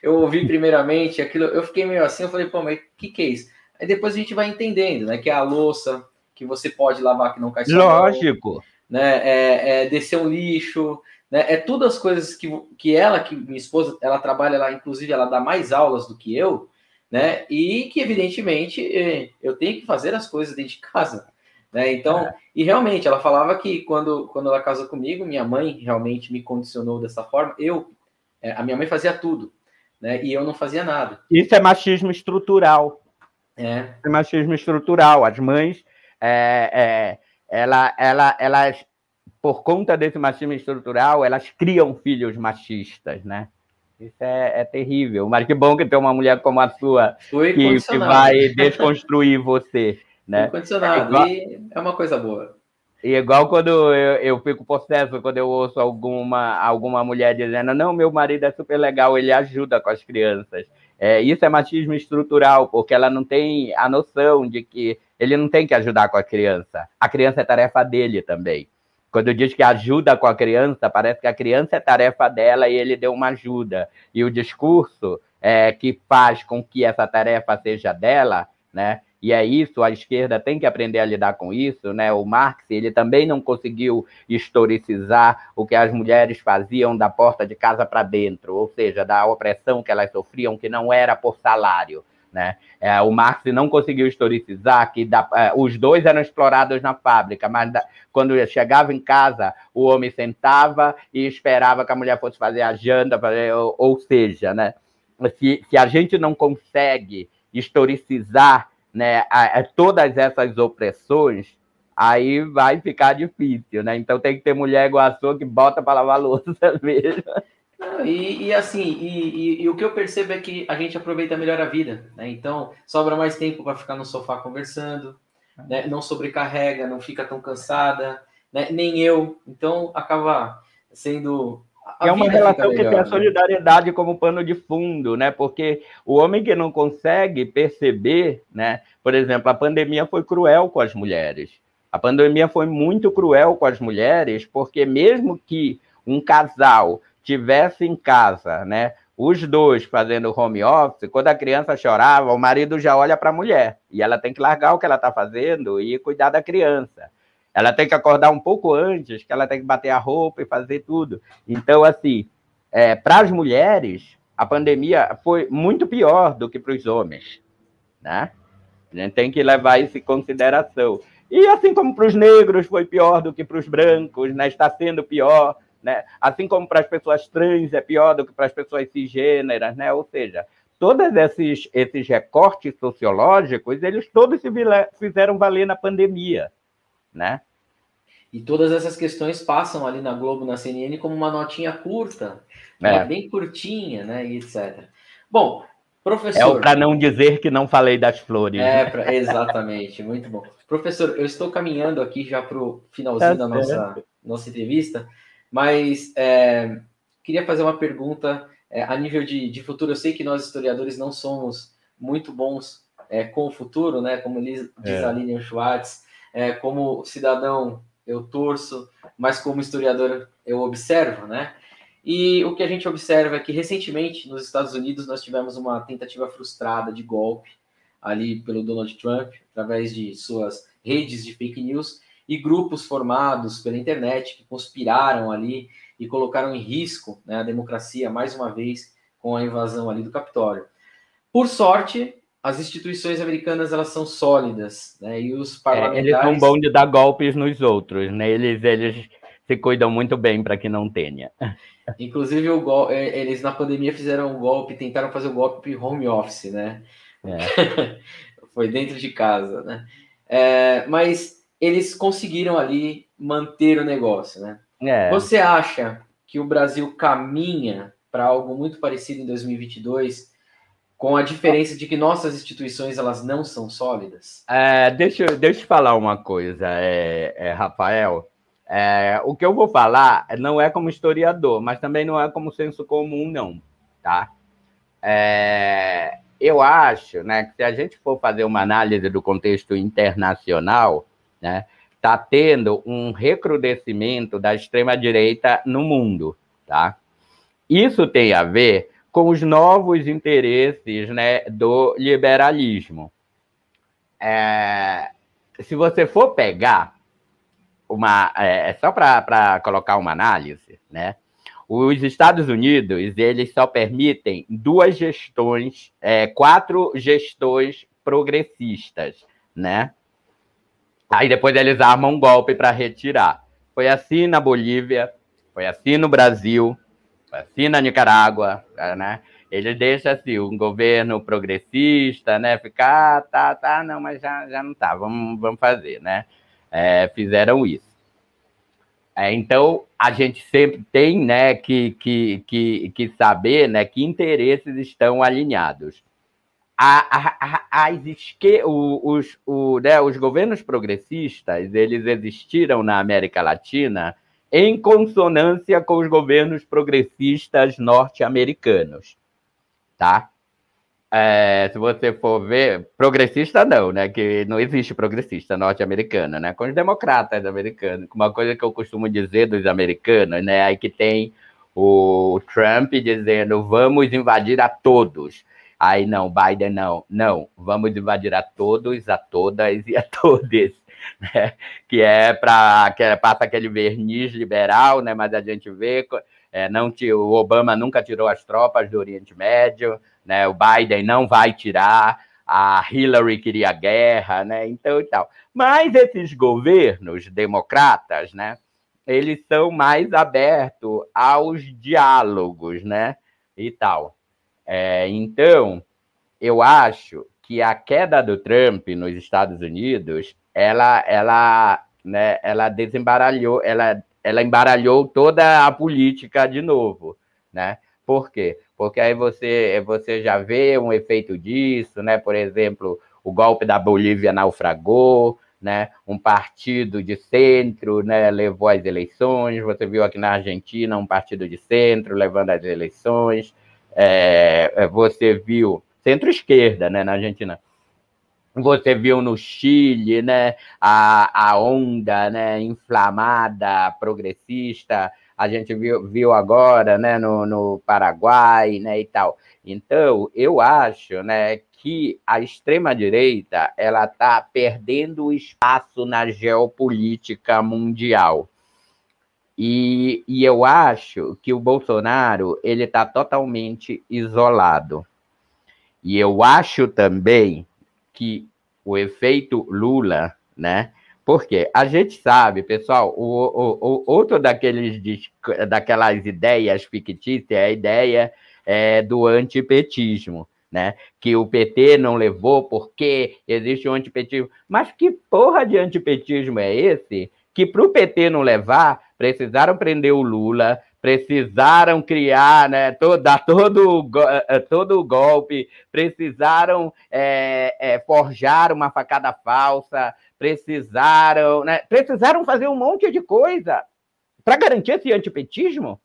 eu ouvi primeiramente aquilo, eu fiquei meio assim, eu falei, pô, mas o que é isso? Aí depois a gente vai entendendo, né? Que é a louça que você pode lavar que não cai sua mão, Lógico. né? É descer um lixo, né? É tudo as coisas que minha esposa, ela trabalha lá, inclusive ela dá mais aulas do que eu, né? E que evidentemente eu tenho que fazer as coisas dentro de casa, né? Então, e realmente ela falava que quando ela casou comigo, minha mãe realmente me condicionou dessa forma. A minha mãe fazia tudo, né? E eu não fazia nada. Isso é machismo estrutural. É machismo estrutural. As mães, elas, por conta desse machismo estrutural, elas criam filhos machistas, né? Isso é terrível. Mas que bom que tem uma mulher como a sua que vai desconstruir você, né? Fui condicionado, e é uma coisa boa. E igual quando eu fico possesso, quando eu ouço alguma mulher dizendo, não, meu marido é super legal, ele ajuda com as crianças. Isso é machismo estrutural, porque ela não tem a noção de que ele não tem que ajudar com a criança. A criança é tarefa dele também. Quando diz que ajuda com a criança, parece que a criança é tarefa dela e ele deu uma ajuda. E o discurso que faz com que essa tarefa seja dela, né? E é isso, a esquerda tem que aprender a lidar com isso, né? O Marx, ele também não conseguiu historicizar o que as mulheres faziam da porta de casa para dentro, ou seja, da opressão que elas sofriam, que não era por salário, né? O Marx não conseguiu historicizar que os dois eram explorados na fábrica, mas quando chegava em casa, o homem sentava e esperava que a mulher fosse fazer a janta, ou seja, né? Se a gente não consegue historicizar, né, todas essas opressões, aí vai ficar difícil, né? Então tem que ter mulher igual a sua que bota para lavar louça mesmo. E o que eu percebo é que a gente aproveita melhor a vida, né? Então sobra mais tempo para ficar no sofá conversando, né? Não sobrecarrega, não fica tão cansada, né? Nem eu. Então acaba sendo é uma relação que tem a solidariedade como pano de fundo, né? Porque o homem que não consegue perceber, né? Por exemplo, a pandemia foi cruel com as mulheres. A pandemia foi muito cruel com as mulheres, porque mesmo que um casal tivesse em casa, né? Os dois fazendo home office, quando a criança chorava, o marido já olha para a mulher e ela tem que largar o que ela está fazendo e cuidar da criança. Ela tem que acordar um pouco antes, que ela tem que bater a roupa e fazer tudo. Então, assim, para as mulheres, a pandemia foi muito pior do que para os homens, né? A gente tem que levar isso em consideração. E assim como para os negros foi pior do que para os brancos, né? Está sendo pior, né? Assim como para as pessoas trans é pior do que para as pessoas cisgêneras, né? Ou seja, todos esses recortes sociológicos, eles todos se fizeram valer na pandemia, né? E todas essas questões passam ali na Globo, na CNN, como uma notinha curta, né? Bem curtinha, né? E etc. Bom, professor... para não dizer que não falei das flores. Exatamente, muito bom. Professor, eu estou caminhando aqui já para o finalzinho da nossa entrevista, mas queria fazer uma pergunta a nível de futuro. Eu sei que nós, historiadores, não somos muito bons com o futuro, né? Como diz a Lilian Schwartz, como cidadão eu torço, mas como historiador eu observo, né? E o que a gente observa é que, recentemente, nos Estados Unidos, nós tivemos uma tentativa frustrada de golpe ali pelo Donald Trump, através de suas redes de fake news e grupos formados pela internet que conspiraram ali e colocaram em risco, né, a democracia, mais uma vez, com a invasão ali do Capitólio. Por sorte, as instituições americanas elas são sólidas, né? E os Eles são parlamentares, bons de dar golpes nos outros, né? Eles se cuidam muito bem para que não tenha. inclusive eles na pandemia fizeram um golpe, tentaram fazer o golpe home office, né? Foi dentro de casa, né? Mas eles conseguiram ali manter o negócio, né? É. Você acha que o Brasil caminha para algo muito parecido em 2022, com a diferença de que nossas instituições elas não são sólidas? Deixa eu te falar uma coisa, Rafael. O que eu vou falar não é como historiador, mas também não é como senso comum, não, tá? Eu acho, né, que se a gente for fazer uma análise do contexto internacional, né, está tendo um recrudescimento da extrema-direita no mundo, tá? Isso tem a ver com os novos interesses, né, do liberalismo. Se você for pegar só para colocar uma análise, né? Os Estados Unidos, eles só permitem 4 gestões progressistas, né? Aí depois eles armam um golpe para retirar. Foi assim na Bolívia, foi assim no Brasil, foi assim na Nicarágua, né? Ele deixa assim, um governo progressista, né? Ficar, tá, não, mas já não tá, vamos fazer, né? Fizeram isso. Então, a gente sempre tem, né, que saber, né, que interesses estão alinhados. Os governos progressistas, eles existiram na América Latina em consonância com os governos progressistas norte-americanos, tá? Se você for ver, progressista não, né? Que não existe progressista norte-americano, né? Com os democratas americanos. Uma coisa que eu costumo dizer dos americanos, né? Aí que tem o Trump dizendo vamos invadir a todos. Aí não, Biden não, vamos invadir a todos, a todas e a todes, né? Que passa aquele verniz liberal, né? Mas a gente vê, o Obama nunca tirou as tropas do Oriente Médio, né? O Biden não vai tirar, a Hillary queria guerra, né? Então e tal. Mas esses governos democratas, né? Eles são mais abertos aos diálogos, né? E tal. Então, eu acho que a queda do Trump nos Estados Unidos, ela desembaralhou, ela embaralhou toda a política de novo, né? Por quê? Porque aí você já vê um efeito disso, né? Por exemplo, o golpe da Bolívia naufragou, né? Um partido de centro, né, levou as eleições. Você viu aqui na Argentina um partido de centro levando as eleições. Você viu centro-esquerda, né, na Argentina. Você viu no Chile, né, a onda, né, inflamada, progressista. A gente viu agora, né, no Paraguai, né, e tal. Então, eu acho, né, que a extrema-direita ela está perdendo espaço na geopolítica mundial. E eu acho que o Bolsonaro ele está totalmente isolado. E eu acho também que o efeito Lula, né? Porque a gente sabe, pessoal, outro daquelas ideias fictícias é a ideia do antipetismo, né? Que o PT não levou porque existe um antipetismo. Mas que porra de antipetismo é esse? Que para o PT não levar, precisaram prender o Lula, precisaram criar, né, dar todo o golpe, precisaram forjar uma facada falsa, precisaram fazer um monte de coisa para garantir esse antipetismo.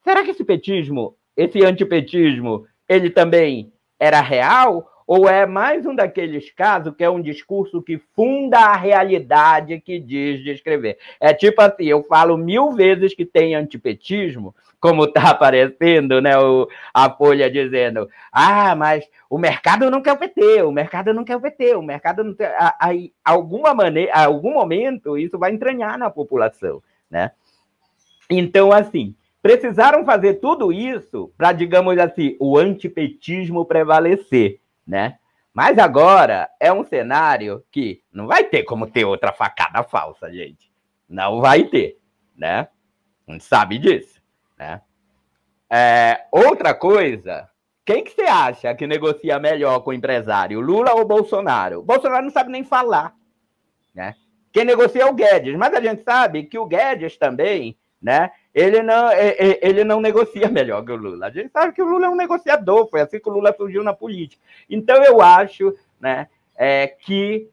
Será que esse antipetismo, ele também era real? Ou é mais um daqueles casos que é um discurso que funda a realidade que diz descrever? É tipo assim, eu falo 1000 vezes que tem antipetismo, como está aparecendo, né, a Folha dizendo, mas o mercado não quer o PT, o mercado não quer o PT, o mercado não quer... Aí, algum momento, isso vai entranhar na população, né? Então, assim, precisaram fazer tudo isso para, digamos assim, o antipetismo prevalecer, né? Mas agora é um cenário que não vai ter como ter outra facada falsa, gente. Não vai ter, né? A gente sabe disso, né? Outra coisa, quem que você acha que negocia melhor com o empresário, Lula ou Bolsonaro? Bolsonaro não sabe nem falar, né? Quem negocia é o Guedes, mas a gente sabe que o Guedes também, né? Ele não negocia melhor que o Lula. A gente sabe que o Lula é um negociador, foi assim que o Lula surgiu na política. Então eu acho, né, que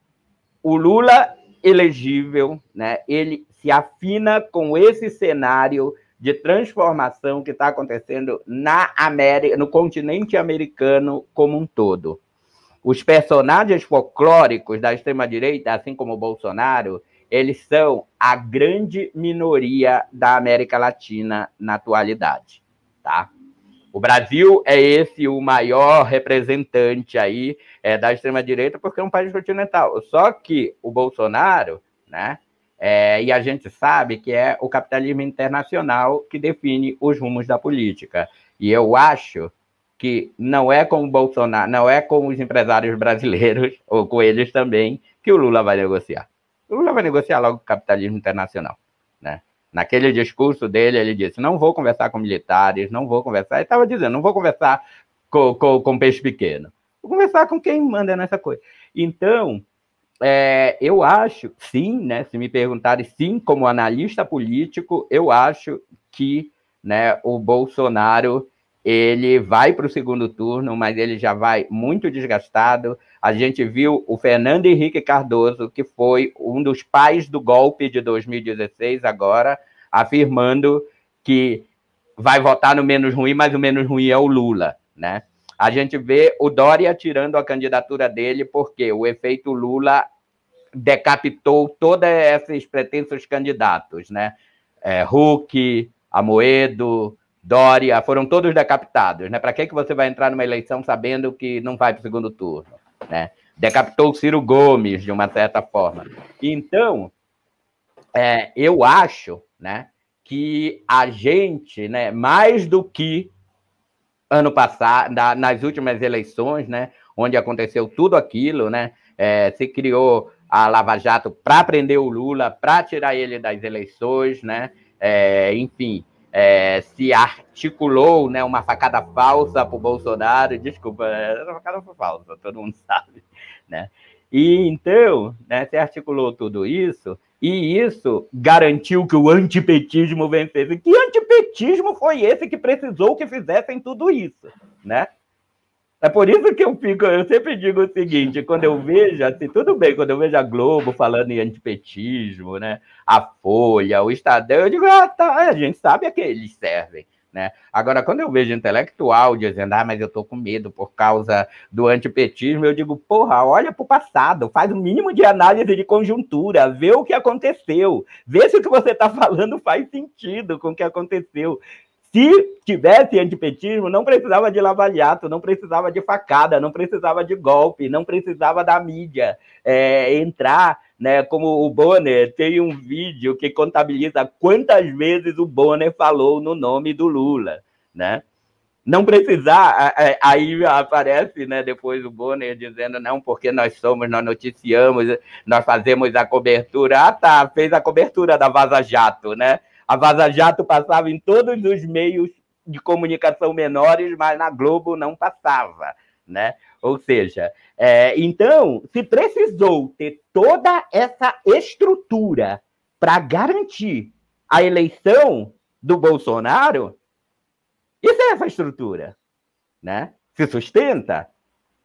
o Lula elegível, né, ele se afina com esse cenário de transformação que está acontecendo na América, no continente americano como um todo. Os personagens folclóricos da extrema-direita, assim como o Bolsonaro, eles são a grande minoria da América Latina na atualidade, tá? O Brasil é esse o maior representante aí da extrema-direita, porque é um país continental. Só que o Bolsonaro, né? E a gente sabe que é o capitalismo internacional que define os rumos da política. E eu acho que não é com o Bolsonaro, não é com os empresários brasileiros, ou com eles também, que o Lula vai negociar. O Lula vai negociar logo com o capitalismo internacional, né? Naquele discurso dele, ele disse, não vou conversar com militares, não vou conversar... Ele estava dizendo, não vou conversar com peixe pequeno. Vou conversar com quem manda nessa coisa. Então, eu acho, sim, né, se me perguntarem, sim, como analista político, eu acho que, né, o Bolsonaro ele vai para o segundo turno, mas ele já vai muito desgastado. A gente viu o Fernando Henrique Cardoso, que foi um dos pais do golpe de 2016 agora, afirmando que vai votar no menos ruim, mas o menos ruim é o Lula, né? A gente vê o Dória tirando a candidatura dele porque o efeito Lula decapitou todos esses pretensos candidatos, né? Huck, Amoedo, Dória, foram todos decapitados, né? Para que você vai entrar numa eleição sabendo que não vai para o segundo turno, né? Decapitou o Ciro Gomes, de uma certa forma. Então, eu acho, né, que a gente, né, mais do que ano passado, nas últimas eleições, né, onde aconteceu tudo aquilo, né, se criou a Lava Jato para prender o Lula, para tirar ele das eleições, né, enfim, se articulou, né, uma facada falsa para o Bolsonaro, desculpa, a facada foi falsa, todo mundo sabe, né, e então, né, se articulou tudo isso, e isso garantiu que o antipetismo vencesse. Que antipetismo foi esse que precisou que fizessem tudo isso, né? É por isso que eu sempre digo o seguinte, quando eu vejo, assim, tudo bem, quando eu vejo a Globo falando em antipetismo, né, a Folha, o Estadão, eu digo, tá, a gente sabe a que eles servem, né? Agora, quando eu vejo intelectual dizendo, mas eu tô com medo por causa do antipetismo, eu digo, porra, olha pro passado, faz o mínimo de análise de conjuntura, vê o que aconteceu, vê se o que você tá falando faz sentido com o que aconteceu. Se tivesse antipetismo, não precisava de lava-jato, não precisava de facada, não precisava de golpe, não precisava da mídia entrar, né? Como o Bonner tem um vídeo que contabiliza quantas vezes o Bonner falou no nome do Lula, né? Não precisar, aí aparece, né, depois o Bonner dizendo, não, porque nós noticiamos, nós fazemos a cobertura, fez a cobertura da Vaza Jato, né? A Vaza Jato passava em todos os meios de comunicação menores, mas na Globo não passava, né? Ou seja, então, se precisou ter toda essa estrutura para garantir a eleição do Bolsonaro, isso é essa estrutura, né? Se sustenta.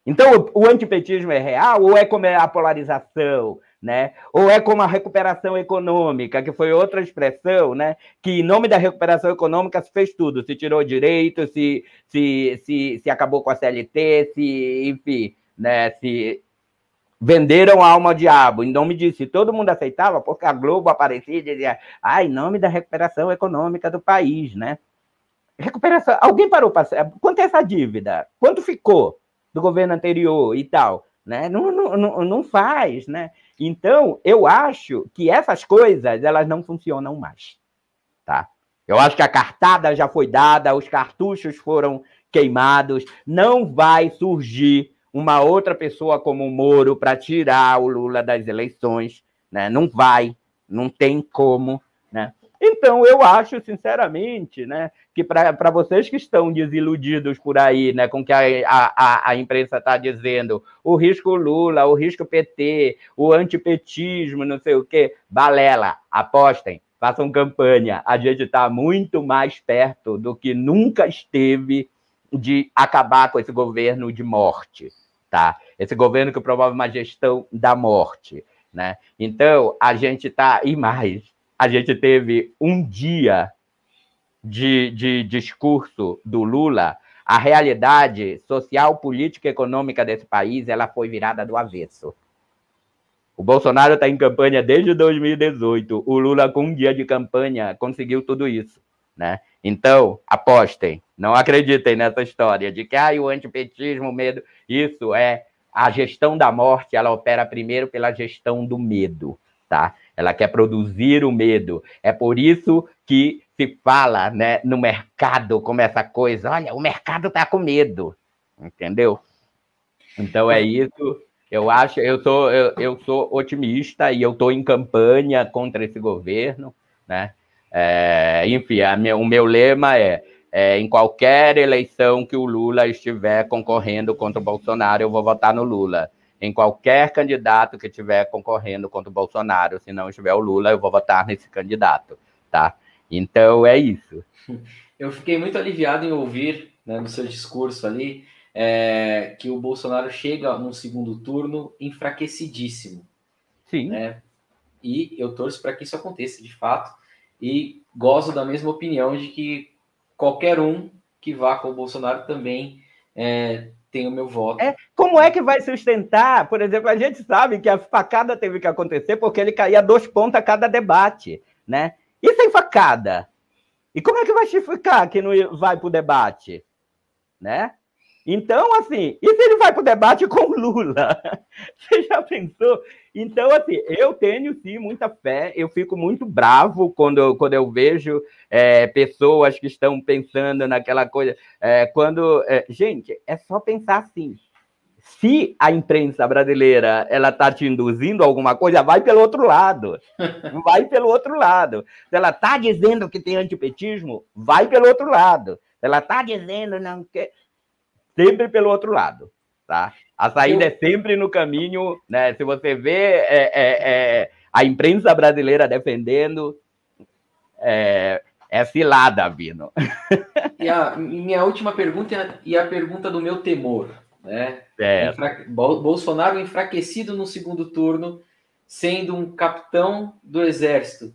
Então, o antipetismo é real ou é como a polarização, né? Ou é como a recuperação econômica, que foi outra expressão, né? Que em nome da recuperação econômica se fez tudo, se tirou direito, se acabou com a CLT, enfim, né? Se venderam a alma ao diabo, em nome disso, e todo mundo aceitava, porque a Globo aparecia e dizia, em nome da recuperação econômica do país, né? Recuperação, alguém parou para... Quanto é essa dívida? Quanto ficou do governo anterior e tal? Né? Não faz, né? Então, eu acho que essas coisas, elas não funcionam mais, tá? Eu acho que a cartada já foi dada, os cartuchos foram queimados, não vai surgir uma outra pessoa como o Moro para tirar o Lula das eleições, né? Não vai, não tem como, né? Então, eu acho, sinceramente, né, que para vocês que estão desiludidos por aí, né, com o que a imprensa está dizendo, o risco Lula, o risco PT, o antipetismo, não sei o quê, balela, apostem, façam campanha. A gente está muito mais perto do que nunca esteve de acabar com esse governo de morte, tá? Esse governo que promove uma gestão da morte, né? Então, a gente está... E mais, a gente teve um dia de discurso do Lula, a realidade social, política e econômica desse país ela foi virada do avesso. O Bolsonaro está em campanha desde 2018. O Lula, com um dia de campanha, conseguiu tudo isso, né? Então, apostem. Não acreditem nessa história de que o antipetismo, o medo... Isso é a gestão da morte, ela opera primeiro pela gestão do medo, tá? Ela quer produzir o medo. É por isso que se fala, né, no mercado como essa coisa. Olha, o mercado está com medo, entendeu? Então é isso. Eu acho, eu sou otimista e eu estou em campanha contra esse governo, né? Enfim, o meu lema em qualquer eleição que o Lula estiver concorrendo contra o Bolsonaro, eu vou votar no Lula. Em qualquer candidato que estiver concorrendo contra o Bolsonaro, se não estiver o Lula, eu vou votar nesse candidato, tá? Então é isso. Eu fiquei muito aliviado em ouvir, né, no seu discurso ali, que o Bolsonaro chega num segundo turno enfraquecidíssimo. Sim. Né? E eu torço para que isso aconteça, de fato. E gosto da mesma opinião de que qualquer um que vá com o Bolsonaro também tem o meu voto. Como é que vai sustentar? Por exemplo, a gente sabe que a facada teve que acontecer porque ele caía 2 pontos a cada debate, né? E sem facada? E como é que vai justificar que não vai para o debate? Né? Então, assim, e se ele vai para o debate com o Lula? Você já pensou? Então, assim, eu tenho, sim, muita fé. Eu fico muito bravo quando eu vejo pessoas que estão pensando naquela coisa. Gente, é só pensar assim. Se a imprensa brasileira ela está te induzindo a alguma coisa, vai pelo outro lado. Vai pelo outro lado. Se ela está dizendo que tem antipetismo, vai pelo outro lado. Se ela está dizendo não que... sempre pelo outro lado, tá? A saída é sempre no caminho, né? Se você vê a imprensa brasileira defendendo, cilada, Vino. E a minha última pergunta e a pergunta do meu temor, né? Bolsonaro enfraquecido no segundo turno, sendo um capitão do exército,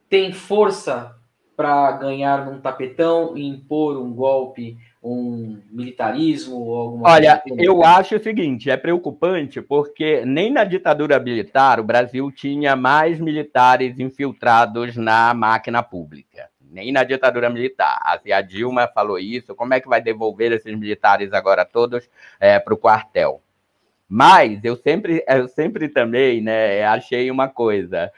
tem força para ganhar num tapetão e impor um golpe, um militarismo ou alguma coisa? Olha, eu acho o seguinte, é preocupante porque nem na ditadura militar o Brasil tinha mais militares infiltrados na máquina pública. Nem na ditadura militar. A Dilma falou isso, como é que vai devolver esses militares agora todos para o quartel? Mas eu sempre também, né, achei uma coisa,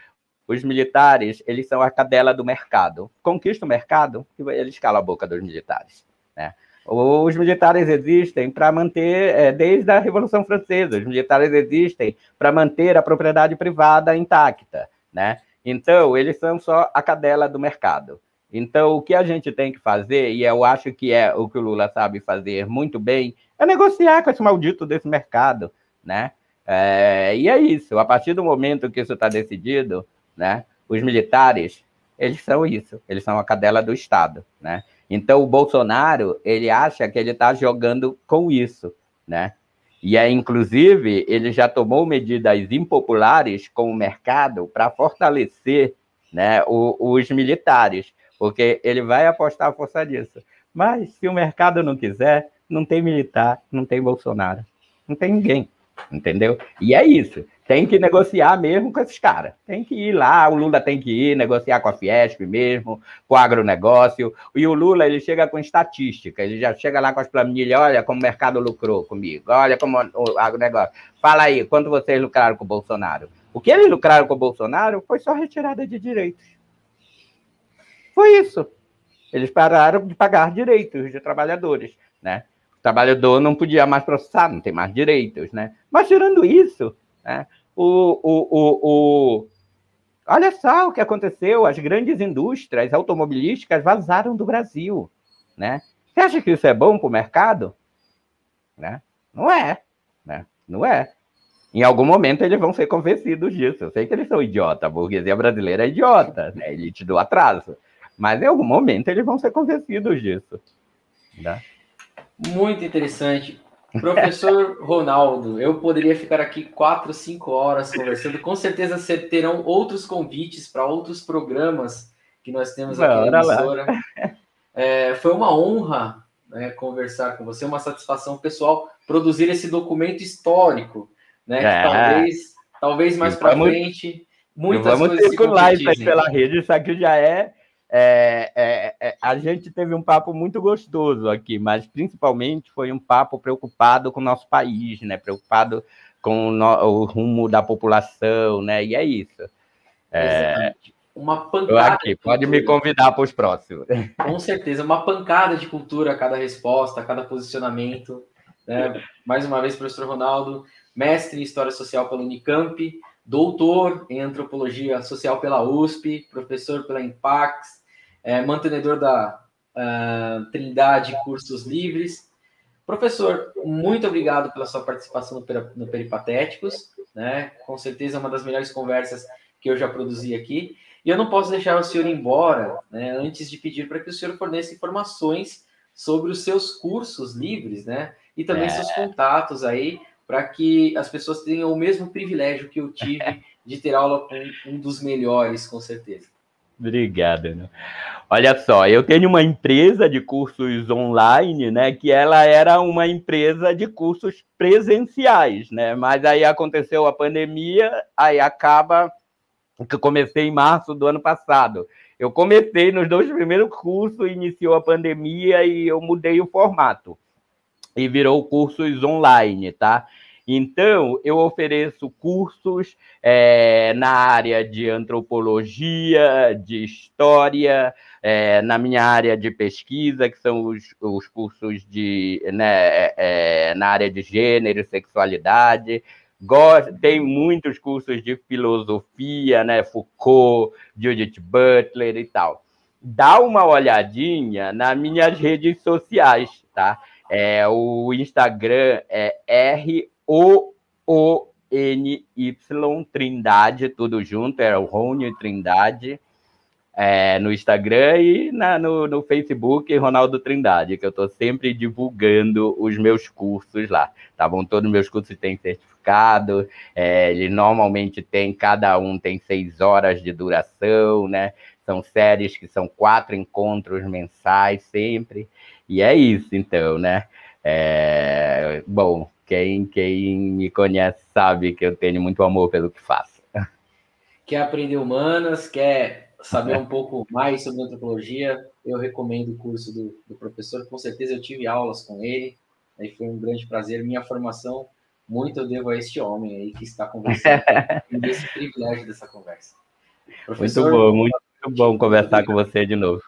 os militares, eles são a cadela do mercado. Conquista o mercado, eles calam a boca dos militares, né? Os militares existem para manter, desde a Revolução Francesa, os militares existem para manter a propriedade privada intacta, né? Então, eles são só a cadela do mercado. Então, o que a gente tem que fazer, e eu acho que é o que o Lula sabe fazer muito bem, é negociar com esse maldito desse mercado, né? E é isso. A partir do momento que isso está decidido, né, os militares, eles são isso. Eles são a cadela do Estado, né? Então, o Bolsonaro, ele acha que ele está jogando com isso, né? E, inclusive, ele já tomou medidas impopulares com o mercado para fortalecer, né, os militares, porque ele vai apostar a força disso. Mas, se o mercado não quiser, não tem militar, não tem Bolsonaro, não tem ninguém, entendeu? E é isso. Tem que negociar mesmo com esses caras. Tem que ir lá, o Lula tem que ir negociar com a Fiesp mesmo, com o agronegócio. E o Lula, ele chega com estatística, ele já chega lá com as planilhas, olha como o mercado lucrou comigo, olha como o agronegócio. Fala aí, quanto vocês lucraram com o Bolsonaro? O que eles lucraram com o Bolsonaro foi só retirada de direitos. Foi isso. eles pararam de pagar direitos de trabalhadores, né? O trabalhador não podia mais processar, não tem mais direitos, né? Mas, tirando isso, né, olha só o que aconteceu, as grandes indústrias automobilísticas vazaram do Brasil, né? Você acha que isso é bom para o mercado? Né? Não é, né? Não é. Em algum momento eles vão ser convencidos disso. Eu sei que eles são idiotas, a burguesia brasileira é idiota, né? Elite do atraso. Mas em algum momento eles vão ser convencidos disso. Né? Muito interessante. Professor Ronaldo, eu poderia ficar aqui 4, 5 horas conversando. Com certeza terão outros convites para outros programas que nós temos aqui na emissora. Foi uma honra, né, conversar com você, uma satisfação pessoal produzir esse documento histórico, né, que talvez mais para frente muitas coisas se concretizem. Pela rede, isso aqui já a gente teve um papo muito gostoso aqui, mas principalmente foi um papo preocupado com o nosso país, né, preocupado com o rumo da população, né, e é isso. Exatamente. Uma pancada. Pode me convidar para os próximos. Com certeza, uma pancada de cultura a cada resposta, a cada posicionamento. Né? Mais uma vez, professor Ronaldo, mestre em História Social pela Unicamp, doutor em Antropologia Social pela USP, professor pela Impax, mantenedor da Trindade Cursos Livres. Professor, muito obrigado pela sua participação no Peripatéticos. Né? Com certeza, uma das melhores conversas que eu já produzi aqui. E eu não posso deixar o senhor ir embora, né, antes de pedir para que o senhor forneça informações sobre os seus cursos livres, né? E também seus contatos aí, para que as pessoas tenham o mesmo privilégio que eu tive de ter aula com um dos melhores, com certeza. Obrigado. Né? Olha só, eu tenho uma empresa de cursos online, né? Que ela era uma empresa de cursos presenciais, né? Mas aí aconteceu a pandemia, aí acaba que eu comecei em março do ano passado. Eu comecei nos 2 primeiros cursos, iniciou a pandemia e eu mudei o formato. E virou cursos online, tá? Então, eu ofereço cursos na área de antropologia, de história, na minha área de pesquisa, que são os cursos na área de gênero e sexualidade. Tem muitos cursos de filosofia, né? Foucault, Judith Butler e tal. Dá uma olhadinha nas minhas redes sociais, tá? O Instagram é ROONY Trindade, tudo junto, é o Rony Trindade, no Instagram e no Facebook, Ronaldo Trindade, que eu estou sempre divulgando os meus cursos lá, tá bom? Todos os meus cursos têm certificado, eles normalmente cada um tem 6 horas de duração, né? São séries que são 4 encontros mensais sempre, e é isso, então, né? Bom, quem me conhece sabe que eu tenho muito amor pelo que faço. Quer aprender humanas, quer saber um pouco mais sobre antropologia, eu recomendo o curso do professor, com certeza eu tive aulas com ele, aí foi um grande prazer, minha formação, muito eu devo a este homem aí que está conversando, e desse privilégio dessa conversa. Professor, muito bom conversar com você de novo.